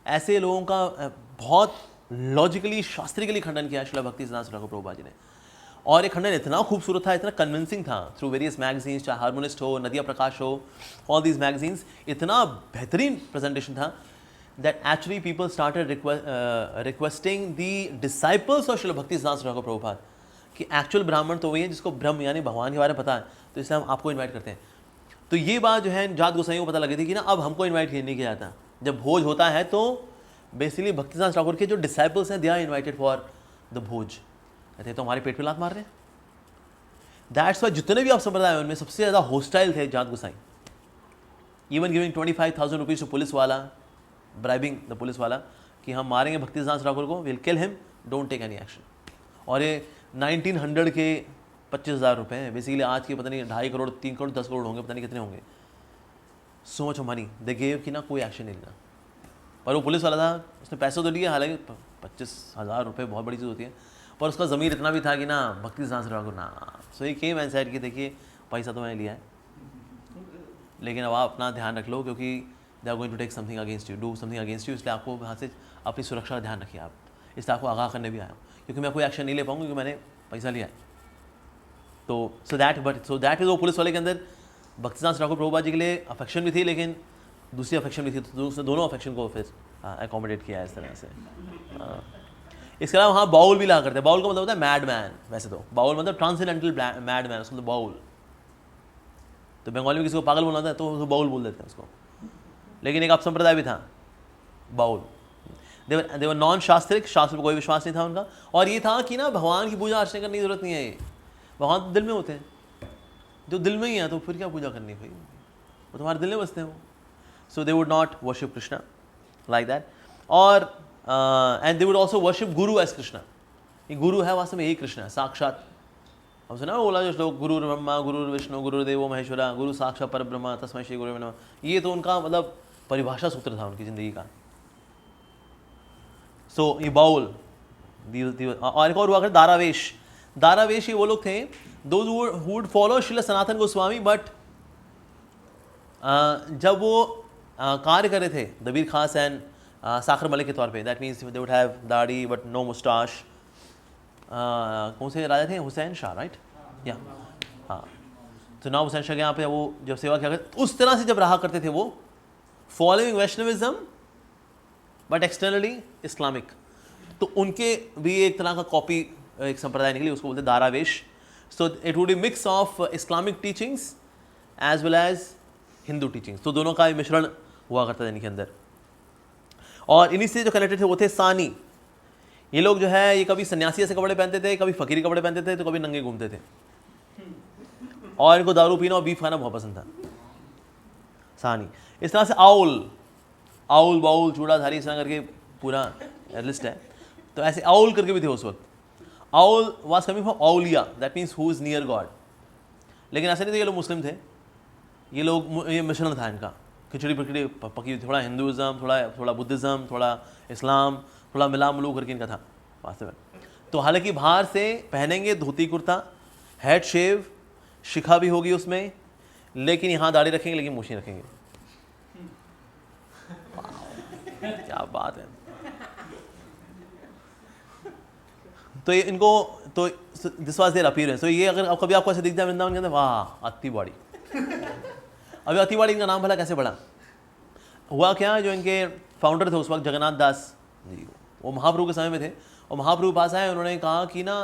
Speaker 1: ऐसे लोगों का बहुत लॉजिकली शास्त्रिकली खंडन किया श्रील भक्ति सिद्धांत ठाकुर प्रभुपाद जी ने। और ये खंडन इतना खूबसूरत था, इतना कन्विंसिंग था, थ्रू वेरियस मैगजीन्स, चाहे हार्मोनिस्ट हो, नदिया प्रकाश हो, ऑल दीज मैगजीन्स, इतना बेहतरीन प्रेजेंटेशन था that actually people started requesting the disciples of Srila Bhakti Siddhanta Thakur Prabhupada कि एक्चुअल ब्राह्मण तो वही है जिसको ब्रह्म यानी भगवान के बारे में पता है, तो इसलिए हम आपको इनवाइट करते हैं। तो ये बात जो है जात गोसाइयों को पता लगी थी कि ना अब हमको इनवाइट नहीं किया जाता। जब भोज होता है तो बेसिकली भक्ति सिद्धांत ठाकुर के जो डिसाइपल्स हैं they are invited for the bhoj. कहते तो हमारे पेट पे लात मार रहे हैं। दैट्स वाई जितने भी आप संप्रदाय हैं उनमें सबसे ज़्यादा होस्टाइल थे Jat Gosai. Even giving 25,000 rupees to police वाला, ब्राइबिंग द पुलिस वाला कि हम मारेंगे भक्ति सिद्धांत ठाकुर को, will kill him, don't take any action. और ये 1900 के 25,000 रुपये हैं, बेसिकली आज के पता नहीं 2.5 करोड़, 3 करोड़, 10 करोड़ होंगे, पता नहीं कितने होंगे। So much money they gave कि ना कोई एक्शन नहीं लेना। पर वो पुलिस वाला था, उसने पैसे तो लिए, हालांकि 25,000 रुपये बहुत बड़ी चीज़ होती है, पर उसका ज़मीर इतना भी था कि ना भक्ति सिद्धांत ठाकुर ना। सो ये केम एंड सेड कि देखिए पैसा तो मैंने लिया है, लेकिन अब आप अपना ध्यान रख लो, क्योंकि they are going to take something against you, do something against you, इसलिए आपको वहाँ से अपनी सुरक्षा का ध्यान रखिए आप। इसलिए आपको आगाह करने भी आया हूँ, क्योंकि मैं कोई एक्शन नहीं ले पाऊँगा क्योंकि मैंने पैसा लिया है। तो सो दैट इज़ वो पुलिस वाले के अंदर भक्ति सिद्धांत ठाकुर प्रभुपाद जी के लिए अफेक्शन भी थी, लेकिन दूसरी अफेक्शन भी थी, तो उसने दोनों अफेक्शन को फिर एकोमोडेट किया इस तरह से। इसके अलावा वहाँ बाउल भी लगा करते हैं। बाउल का मतलब होता है मैड मैन। वैसे तो बाउल मतलब ट्रांसेंडेंटल मैड मैन, उसको मतलब बाउल। तो बंगाली में किसी को पागल बोलना था तो उसको बाउल बोल देते हैं उसको। लेकिन एक अपसंप्रदाय भी था बाउल, देवर नॉन शास्त्रिक, शास्त्र पर कोई विश्वास नहीं था उनका। और ये था कि ना भगवान की पूजा अर्चना करने की जरूरत नहीं है, ये भगवान तो दिल में होते हैं, जो दिल में ही है तो फिर क्या पूजा करनी भाई, वो तुम्हारे दिल में बसते हैं वो। So they would not worship Krishna like that. और and they would also worship guru as Krishna. ये गुरु है वास्तव में यही कृष्ण है साक्षात। हम सुना बोला जो श्लोक, गुरु ब्रह्मा गुरु विष्णु गुरुदेवो महेश्वरा गुरु साक्षात पर ब्रह्मा तस्मै श्री गुरुवे नमः, ये तो उनका मतलब परिभाषा सूत्र था उनकी जिंदगी का। सो ये बाउल। और एक और हुआ करते दारावेश। दारावेश ये वो लोग थे those who would follow Srila Sanatan Goswami, but जब वो कार्य कर रहे थे दबीर खास एंड साखर मलिक के तौर पे, that means they would have दाढ़ी बट नो मुस्टाश। कौन से राजा थे, हुसैन शाह, राइट, या हाँ, तो ना हुसैन शाह के यहाँ पे वो जब सेवा किया करते उस तरह से जब रहा करते थे वो, following Vaishnavism but externally Islamic. तो उनके भी एक तरह का कॉपी एक संप्रदाय निकली, उसको बोलते Daravesh. So it would be mix of Islamic teachings as well as Hindu teachings, तो दोनों का मिश्रण हुआ करता था इनके अंदर। और इन्हीं से जो कनेक्टेड थे वो थे सानी। ये लोग जो है ये कभी सन्यासी ऐसे कपड़े पहनते थे, कभी फकीरी कपड़े पहनते थे, तो कभी नंगे घूमते थे। और इनको दारू पीना और बीफ खाना बहुत पसंद था, सानी। इस तरह से आउल, आउल बाउल चूड़ाधारी इस तरह करके पूरा लिस्ट है। तो ऐसे आउल करके भी थे उस वक्त। Owl was coming from Auliya, that means who is near God. लेकिन ऐसा नहीं था ये लोग मुस्लिम थे, ये मिश्रण था इनका, खिचड़ी पिचड़ी पकी, थोड़ा हिंदुज़म, थोड़ा बुद्धिज़्म, थोड़ा इस्लाम, थोड़ा मिला मिलू करके इनका था वास्तव में। तो हालांकि बाहर से पहनेंगे धोती कुर्ता, हेड शेव, शिखा भी होगी उसमें, लेकिन यहाँ दाढ़ी रखेंगे, लेकिन मूछें रखेंगे। क्या बात है। तो ये इनको तो दिस वाज देयर अपीयरेंस। तो ये अगर कभी आपको ऐसे दिख जाए वृंदावन के अंदर, वाह अति बॉडी। अभी अति बॉडी इनका नाम भला कैसे बढ़ा? हुआ क्या, जो इनके फाउंडर थे उस वक्त जगन्नाथ दास जी, वो महाप्रभु के समय में थे, और महाप्रभु पास आए, उन्होंने कहा कि ना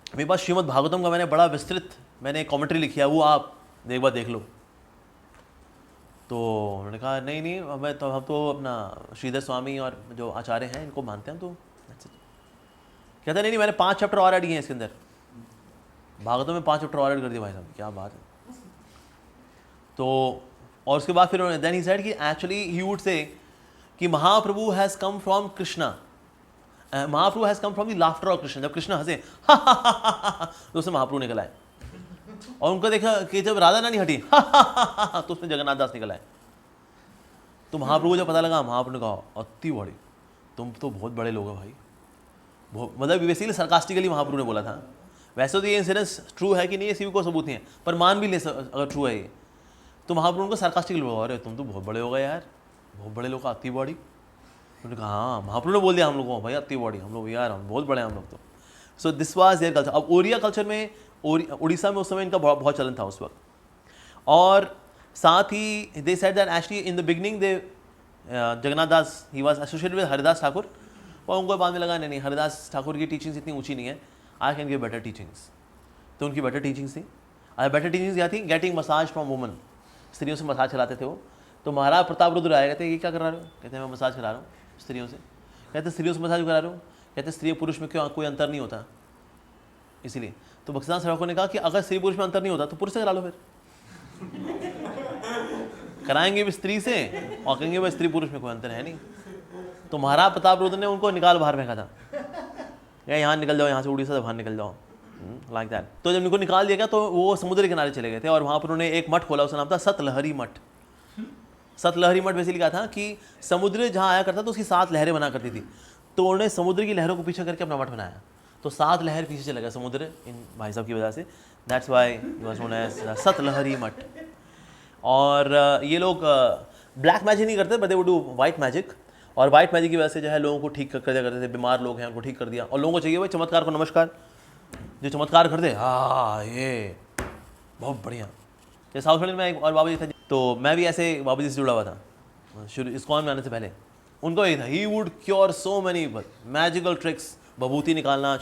Speaker 1: मेरे पास श्रीमद् भागवतम का मैंने बड़ा विस्तृत मैंने कमेंट्री लिखी है, वो आप एक बार देख लो। तो उन्होंने कहा नहीं नहीं, हम तो अपना श्रीधर स्वामी और जो आचार्य हैं इनको मानते हैं। तो कहते नहीं नहीं, मैंने 5 चैप्टर और ऐड किए हैं इसके अंदर, भागवतम में 5 चैप्टर और ऐड कर दिया भाई साहब, क्या बात है। तो और उसके बाद फिर उन्होंने देन ही सेड कि एक्चुअली ही वुड से कि Mahaprabhu has come from Krishna, Mahaprabhu has come from the laughter of Krishna. जब कृष्ण हंसे तो उससे महाप्रभु निकल आए, और उनको देखा कि जब राधा रानी हटी तो उसमें जगन्नाथ दास निकल आए। तो महाप्रभु जब पता लगा, महाप्रभु ने कहा अति बड़ी, तुम तो बहुत बड़े लोग हो भाई, मतलब बेसिकली सरकास्टिकली महाप्रभु ने बोला था। वैसे तो ये इंसिडेंस ट्रू है कि नहीं, इसी को सबूत नहीं है, पर मान भी ले अगर ट्रू है ये, तो महाप्रभु को सरकास्टिकली बोला, अरे तुम तो बहुत बड़े हो गए यार, बहुत बड़े लोग का अति बॉडी। उन्होंने कहा हाँ, महाप्रभु ने बोल दिया हम लोगों को भाई अति बॉडी, हम लोग यार हम बहुत बड़े हैं हम लोग तो। So this was their culture. अब ओरिया कल्चर में, उड़ीसा में उस समय इनका बहुत चलन था उस वक्त। और साथ ही they said that actually in the beginning they Jagannath Das he was associated with Haridas Thakur, और उनको बाद में लगा नहीं हरिदास ठाकुर की टीचिंग्स इतनी ऊंची नहीं है, I can give better teachings. तो उनकी बेटर टीचिंग्स थी। बेटर टीचिंग्स क्या थी? गेटिंग मसाज फ्रॉम वुमन, स्त्रियों से मसाज चलाते थे वो। तो महाराज प्रताप रुद्र आए, कहते ये क्या करा रहे हो? कहते हैं मैं मसाज करा रहा हूँ स्त्रियों से। कहते स्त्रियों से मसाज करा रहे हो? कहते स्त्री पुरुष में क्यों कोई अंतर नहीं होता इसीलिए। तो भक्तिसिद्धांत सरकार ने कहा कि अगर स्त्री पुरुष में अंतर नहीं होता तो पुरुष से करा लो फिर। कराएंगे भी स्त्री से और कहेंगे भाई स्त्री पुरुष में कोई अंतर है नहीं। तो महाराज प्रताप रुद्र ने उनको निकाल बाहर फेंका था, यहाँ निकल जाओ, यहाँ से उड़ीसा से बाहर निकल जाओ, लाइक दैट। तो जब उनको निकाल दिया गया तो वो समुद्र के किनारे चले गए थे, और वहाँ पर उन्होंने एक मठ खोला, उसका नाम था सतलहरी मठ। सतलहरी मठ बेसिकली क्या था कि समुद्र जहाँ आया करता तो उसकी 7 लहरें बना करती थी, तो उन्होंने समुद्र की लहरों को पीछे करके अपना मठ बनाया। तो 7 लहर पीछे चला गया समुद्र इन भाई साहब की वजह से, that's why it was known as Satlahari Math. और ये लोग ब्लैक मैजिक नहीं करते, but they would do white magic, और वाइट मैजिक की वजह से जो है लोगों को ठीक कर दिया करते थे। बीमार लोग हैं उनको ठीक कर दिया, और लोगों को चाहिए भाई चमत्कार को नमस्कार, जो चमत्कार कर दे हाँ ये बहुत बढ़िया। जैसे साउथ इंडियन में एक और बाबा जी था, तो मैं भी ऐसे बाबा जी से जुड़ा हुआ था शुरू इस्कॉन में आने से पहले। उनको यही था, he would cure so many magical tricks, बभूति निकालना,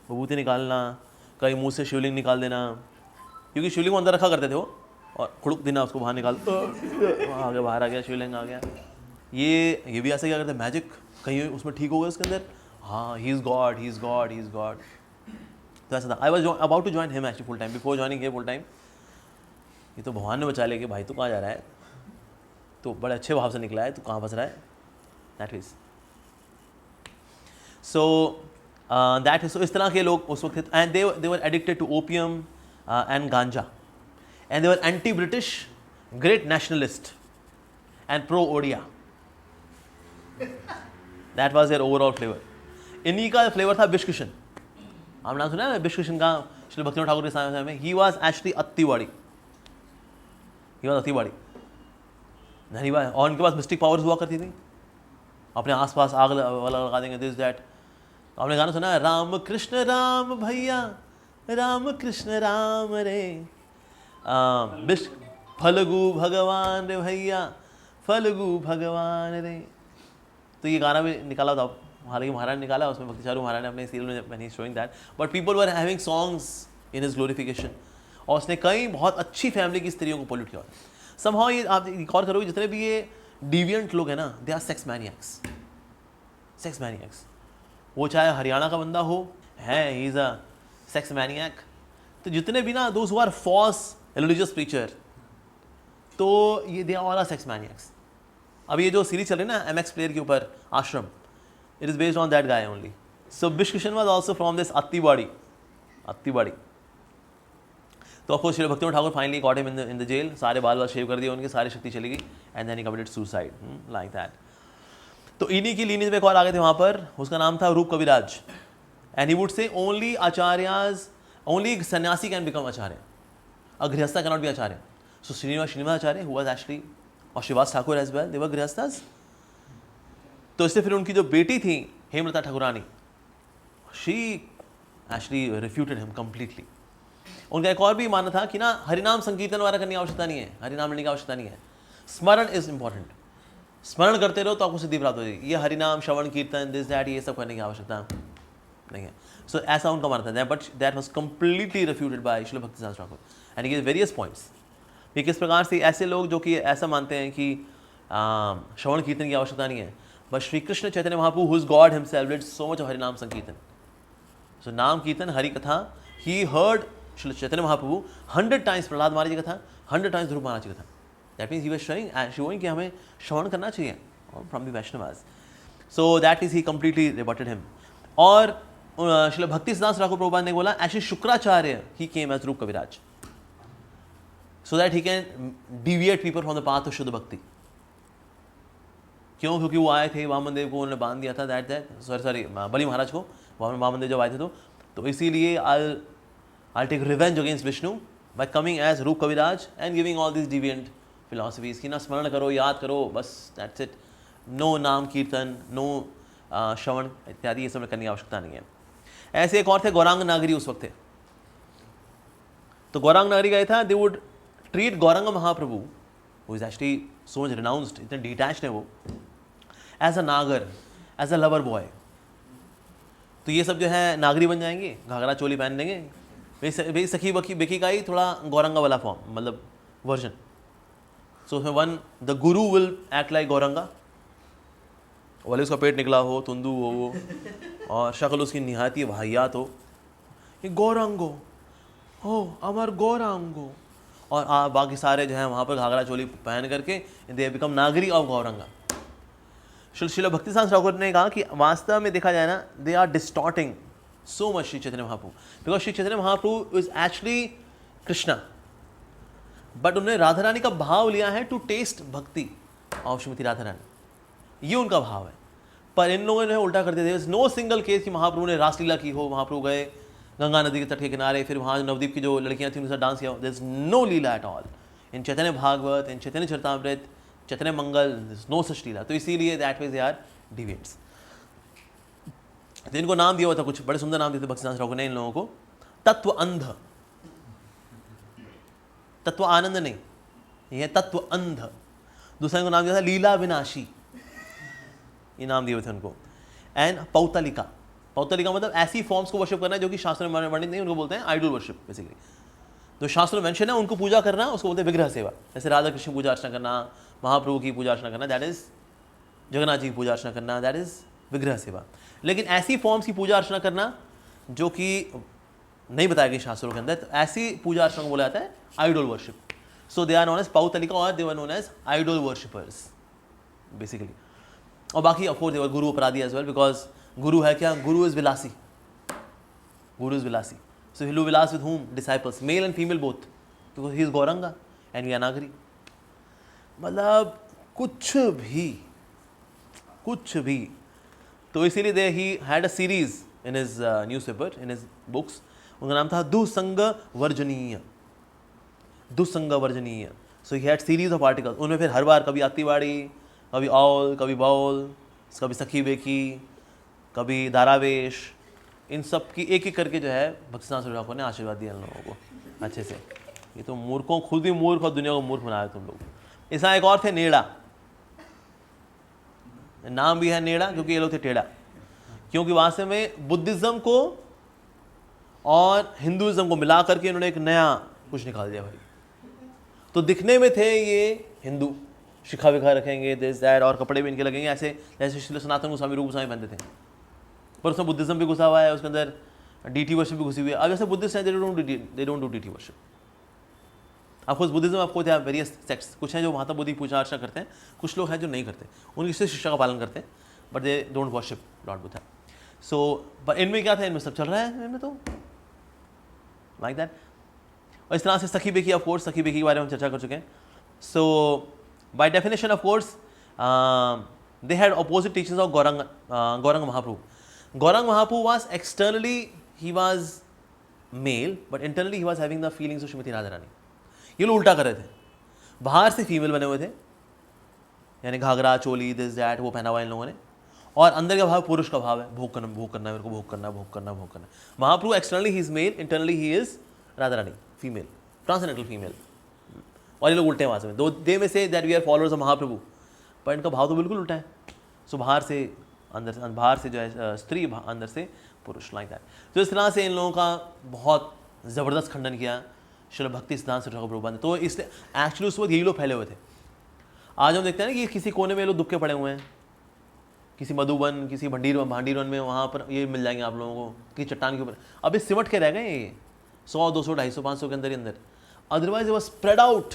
Speaker 1: बभूति निकालना, कहीं मुंह से शिवलिंग निकाल देना, क्योंकि शिवलिंग को अंदर रखा करते थे वो, और खुड़क देना उसको बाहर निकाल, आगे बाहर आ गया शिवलिंग आ गया। ये भी ऐसे क्या करते मैजिक, कहीं उसमें ठीक हो गया उसके अंदर, हाँ he is God, he is God, he is God. तो ऐसा था। I was about to join him actually full time, before joining him full time. ये तो भगवान ने बचा ले कि भाई तू कहाँ जा रहा है, तो बड़े अच्छे भाव से निकला है, तू कहाँ फंस रहा है, that is so that is. सो इस तरह के लोग उस वक्त थे, and they were addicted to opium and ganja, and they were anti British, great nationalist and pro Odia. That was their overall flavour. इन्हीं का फ्लेवर था विश्वकिशन। आप नाम सुना है विश्वकिशन का? श्री भक्तिनाथ ठाकुर के समय में ही वाज एक्चुअली अतिवाड़ी, ही वाज अतिवाड़ी धनीवाद, और उनके पास मिस्टिक पावर्स हुआ करती थी, अपने आसपास आग लगा देंगे, दिस दैट। आपने गाना सुना है, राम कृष्ण राम भैया, राम कृष्ण राम रे, फलगु भगवान रे भैया, फलगु भगवान रे। तो ये गाना भी निकाला था, हालांकि महाराज ने निकाला, उसमें भक्ति चारू महाराज ने अपने सीरियल में when he showing that, but people were having songs in his glorification. और उसने कई बहुत अच्छी फैमिली की स्त्रियों को पोल्यूट किया। समहाउ ये आप गौर करोगे, जितने भी ये डिविएंट लोग हैं ना, they are sex maniacs, sex maniacs. वो चाहे हरियाणा का बंदा हो, है he is a sex maniac. तो जितने भी ना those who are false religious preacher, तो ये they are all are sex maniacs. अब ये जो सीरीज चल रही है ना MX प्लेयर के ऊपर, आश्रम, It is based on that guy only. So Bishkishan was also from this Attibadi. तो of course Shri Bhaktinath Thakur finally got him in the jail. सारे बाल शेव कर दिए उनके, सारी शक्ति चली गई and then he committed suicide like that. तो इन्हीं की लीनियज में एक और आ गए थे वहाँ पर, उसका नाम था Rup Kaviraj. And he would say only acharyas, only sannyasi can become acharya, a grihastha can not be acharya. So Srinivas Acharya who was actually, और Srivas Thakur as well, they were grihasthas. तो इससे फिर उनकी जो बेटी थी Hemlata Thakurani, she actually refuted him completely. उनका एक और भी मानना था कि ना हरिनाम संकीर्तन वगैरह करने की आवश्यकता नहीं है, हरिनाम लेने की आवश्यकता नहीं है, स्मरण इज इंपॉर्टेंट. स्मरण करते रहो तो आपको सिद्धि प्राप्त हो जाएगी. ये हरिनाम श्रवण कीर्तन दिस दैट ये सब करने की आवश्यकता नहीं है. सो ऐसा उनका मानना था. But that was completely refuted by Srila Bhaktisiddhanta Thakur and he give various points. ये किस प्रकार से ऐसे लोग जो कि ऐसा मानते हैं कि श्रवण कीर्तन की आवश्यकता नहीं है, but Shri Krishna Chaitanya Mahaprabhu who is God himself did so much of Harinam Sankirtan. So nam kirtan Hari katha he heard Shri Chaitanya Mahaprabhu 100 times Prahlad Maharaj की कथा, 100 टाइम्स ध्रुव महाराज की कथा. That means he was showing कि हमें श्रवण करना चाहिए from the Vaishnavas. So that is he completely rebutted him. और श्री भक्ति सिद्धांत ठाकुर प्रभुपाद ने बोला ऐसे शुक्राचार्य ही came as Rup Kaviraj so that he can deviate people from the path of shuddha bhakti. क्यों? क्योंकि वो आए थे वामन देव को, उन्होंने बांध दिया था दैट सॉरी बलि महाराज को, वामन देव जब आए थे तो इसीलिए I'll take revenge against Vishnu by coming as Roop Kaviraj and giving all these deviant philosophies कि ना स्मरण करो, याद करो, बस that's it. No नाम कीर्तन, no श्रवण इत्यादि ये सब करने की आवश्यकता नहीं है. ऐसे एक और थे गौरांग नागरी उस वक्त थे. तो गौरांग नागरी गए था, they would treat Gaurang Mahaprabhu who is actually so much renounced, इतने detached है वो, as a नागर, as a lover boy. तो ये सब जो है नागरी बन जाएंगे, घाघरा चोली पहन लेंगे. वही सखी बखी बेकी का ही थोड़ा गौरंगा वाला फॉर्म, मतलब वर्जन. सो उसमें one the Guru will act like Gauranga, वाले उसका पेट निकला हो, तुंदू हो वो, और शक्ल उसकी निहायती वाहियात हो, ये गौरंगो हो अमर गौरांगो. और बाकी सारे जो हैं वहाँ पर घाघरा चोली पहन करके they become Nagari of Gauranga. Srila Bhakti Siddhanta Thakur ने कहा कि वास्तव में देखा जाए ना, they are distorting so much Sri Chaitanya Mahaprabhu because Sri Chaitanya Mahaprabhu is actually Krishna, but उन्होंने राधा रानी का भाव लिया है टू टेस्ट भक्ति ऑफ श्रीमती राधा रानी, ये उनका भाव है. पर इन लोगों ने उल्टा कर दिया. There is no single case कि महाप्रभु ने रासलीला की हो, महाप्रभु गए गंगा नदी के तट के किनारे, फिर वहाँ नवदीप की जो लड़कियाँ थी उनके साथ डांस किया. There is no lila at all in Chaitanya Bhagavat, in Chaitanya Charitamrita, Chaitanya Mangal, there is no such lila. तो इसीलिए दैट वे दे आर डिविएंट्स. तो इनको नाम दिया हुआ था, कुछ बड़े सुंदर नाम दिए थे भक्तिसिद्धांत ठाकुर ने इन लोगों को. तत्व अंध, तत्व आनंद नहीं, ये तत्व अंध. दूसरा इनको नाम दिया था लीला विनाशी, ये नाम दिए हुए थे उनको. एंड पौतलिका, पौतलिका मतलब ऐसी फॉर्म्स को वर्शिप करना है जो कि शास्त्र में वर्णित नहीं, उनको बोलते हैं आइडल वर्शिप. बेसिकली तो शास्त्र में मेंशन है उनको पूजा करना, उसको बोलते हैं विग्रह सेवा. जैसे राधा कृष्ण पूजा अर्चना करना, महाप्रभु की पूजा अर्चना करना, दैट इज जगन्नाथ जी की पूजा अर्चना करना, दैट इज विग्रह सेवा. लेकिन ऐसी फॉर्म्स की पूजा अर्चना करना जो कि नहीं बताया गई शास्त्रों के अंदर, तो ऐसी पूजा अर्चना को बोला जाता है idol worship. So they are known as pauttalika और they were known as idol worshippers basically. और बाकी ऑफकोर्स दे वर गुरु अपराधी एज वेल, बिकॉज गुरु है क्या? गुरु is vilasi, guru is vilasi. So he vilas with whom? Disciples, male and female both, because he is Gauranga and we are nagari. मतलब कुछ भी. तो इसीलिए they he had a series in his newspaper, in his books. उनका नाम था Dusanga Varjaniya, Dusanga Varjaniya. So he had series of articles. उनमें फिर हर बार कभी आतिवाड़ी, कभी औल, कभी बाउल, कभी सखी बेकी, कभी दारावेश, इन सब की एक एक करके जो है भक्तिसिद्धांत ठाकुर ने आशीर्वाद दिया इन लोगों को अच्छे से. ये तो मूर्खों, खुद ही मूर्ख और दुनिया को मूर्ख बनाया तुम लोग. ऐसा एक और थे नेड़ा, नाम भी है नेड़ा क्योंकि ये लोग थे टेढ़ा, क्योंकि वास्तव में बुद्धिज्म को और हिंदुइज्म को मिला करके इन्होंने एक नया कुछ निकाल दिया भाई. तो दिखने में थे ये हिंदू, शिखा विखा रखेंगे, दिस दैट, और कपड़े भी इनके लगेंगे ऐसे जैसे श्री सनातन गोस्वामी, रूप गोस्वामी पहनते थे. पर उसमें बुद्धिज्म भी घुसा हुआ है, उसके अंदर डीटी वर्शिप भी घुसी हुई है. अब जैसे बुद्धिस्ट हैं, they don't do deity worship. Of course Buddhism आपको यहाँ वेरियस सेक्ट्स कुछ हैं जो वहाँ तक बुद्धि पूजा अर्चना करते हैं, कुछ लोग हैं जो नहीं करते, उनकी शिक्षा का पालन करते हैं. But they don't worship lord Buddha. So पर इनमें क्या था, इनमें सब चल रहा है इनमें तो लाइक दैट. और इस तरह से सखी बेकी, ऑफ कोर्स सखी बेकी के बारे में हम चर्चा कर चुके हैं. So by definition of course they had opposite teachings of Gauranga Mahaprabhu. Gauranga Mahaprabhu was externally, he was male, but internally he was having the feelings of Srimati Radharani. ये लोग उल्टा कर रहे थे, बाहर से फीमेल बने हुए थे, यानी घाघरा चोली दिस दैट वो पहना हुआ इन लोगों ने, और अंदर का भाव पुरुष का भाव है, भोग करना मेरे को, भोग करना. Mahaprabhu externally he is male, internally he is Radha Rani female, transgender female. और ये लोग उल्टे वहाँ से, दो they may say that we are followers of Mahaprabhu, पर इनका भाव तो बिल्कुल उल्टा है. सो बाहर से अंदर, बाहर से जो है स्त्री, अंदर से पुरुष, लाइक दैट. तो इस तरह से इन लोगों का बहुत ज़बरदस्त खंडन किया श्रील भक्ति सिद्धांत सरस्वती प्रभुपाद ने. तो इसलिए एक्चुअली उस वक्त यही लोग फैले हुए थे. आज हम देखते हैं ना कि किसी कोने में लोग दुबके पड़े हुए हैं, किसी मधुबन, किसी भांडीरवन में, वहाँ पर ये मिल जाएंगे आप लोगों को कि चट्टान के ऊपर अभी सिमट के रह गए ये 100, 200, 250, 500 के अंदर ही अंदर. अदरवाइज वो स्प्रेड आउट.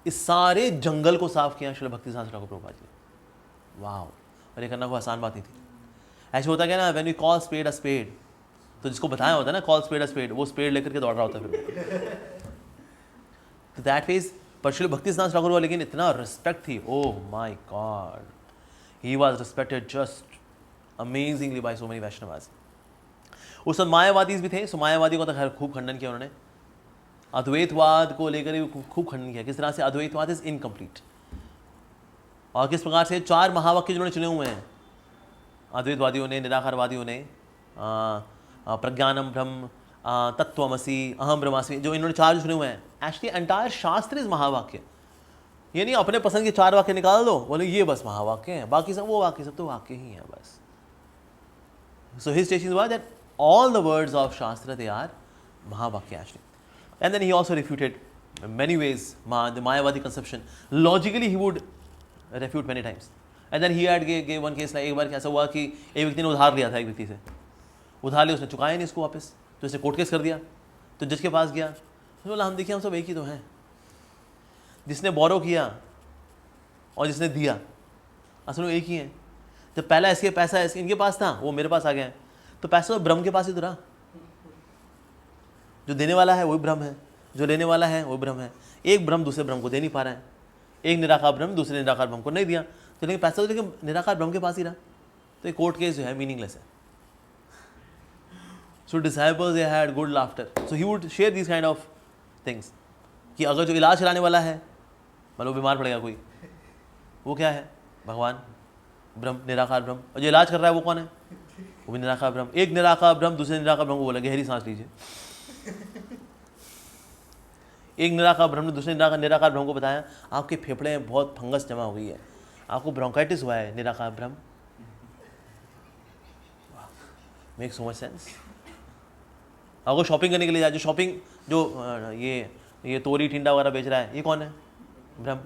Speaker 1: इस सारे जंगल को साफ किया श्रील भक्ति सिद्धांत सरस्वती प्रभुपाद ने. वाह. और ये करना कोई आसान बात नहीं थी. ऐसे होता क्या ना, when we call spade a spade, तो जिसको बताया होता है ना कॉल स्पेड अ स्पेड, वो स्पेड लेकर के दौड़ रहा होता है फिर. तो दैट फेज पर श्रील भक्ति सिद्धांत ठाकुर को लेकिन इतना रिस्पेक्ट थी. Oh my God, he was respected just amazingly by so many Vaishnavas. उस समय मायावादी भी थे. सो मायावादी को तो खैर खूब खंडन किया उन्होंने. अद्वैतवाद को लेकर भी खूब खंडन किया, किस तरह से अद्वैतवाद इज इनकम्प्लीट, और किस प्रकार से 4 महावाक्य जिन्होंने चुने हुए हैं अद्वैतवादियों ने, निराकारवादियों ने, प्रज्ञानम ब्रह्म, तत्वमसी, अहम ब्रह्मास्मि, जो इन्होंने 4 चुने हुए हैं. एक्चुअली एंटायर शास्त्र इज महावाक्य. ये नहीं अपने पसंद के 4 वाक्य निकाल दो, बोले ये बस महावाक्य हैं, बाकी सब वो वाक्य, सब तो वाक्य ही है बस. So his teaching was that all the words of shastra they are mahavakya actually. And then he also refuted many ways the Mayavadi conception. Logically he would refute many times. And then he had gave one case, like एक बार कैसा हुआ कि एक व्यक्ति ने उधार लिया था, एक व्यक्ति से उधार लिया, उसने चुकाया नहीं इसको वापस, तो इसे कोर्ट केस कर दिया. तो जज के पास गया, तो बोला हम देखिए हम सब एक ही तो हैं. जिसने बोरो किया और जिसने दिया असल में एक ही हैं. जब पहला ऐसे पैसा इनके पास था, वो मेरे पास आ गया है, तो पैसा तो ब्रह्म के पास ही तो रहा. जो देने वाला है वही ब्रह्म है, जो लेने वाला है वो ब्रह्म है. एक ब्रह्म दूसरे ब्रह्म को दे नहीं पा रहा है, एक निराकार ब्रह्म दूसरे निराकार ब्रह्म को नहीं दिया, तो लेकिन पैसा तो लेकिन निराकार ब्रह्म के पास ही रहा. तो ये कोर्ट केस जो है मीनिंगलेस है. So disciples they had good laughter. So he would share this kind of things कि अगर जो इलाज कराने वाला है, मतलब बीमार पड़ेगा कोई, वो क्या है, भगवान ब्रह्म, निराकार ब्रह्म. और जो इलाज कर रहा है वो कौन है, वो भी निराकार ब्रह्म. एक निराकार ब्रह्म दूसरे निराकार ब्रह्म को बोला गहरी सांस लीजिए. एक निराकार ब्रह्म ने दूसरे निराकार ब्रह्म को बताया आपके फेफड़े में बहुत फंगस जमा हो गई है, आपको ब्रोंकाइटिस हुआ है. निराकार ब्रह्म, मेक सो मच सेंस. आपको शॉपिंग करने के लिए जाए, जो शॉपिंग जो ये तोरी टिंडा वगैरह बेच रहा है, ये कौन है, ब्रह्म.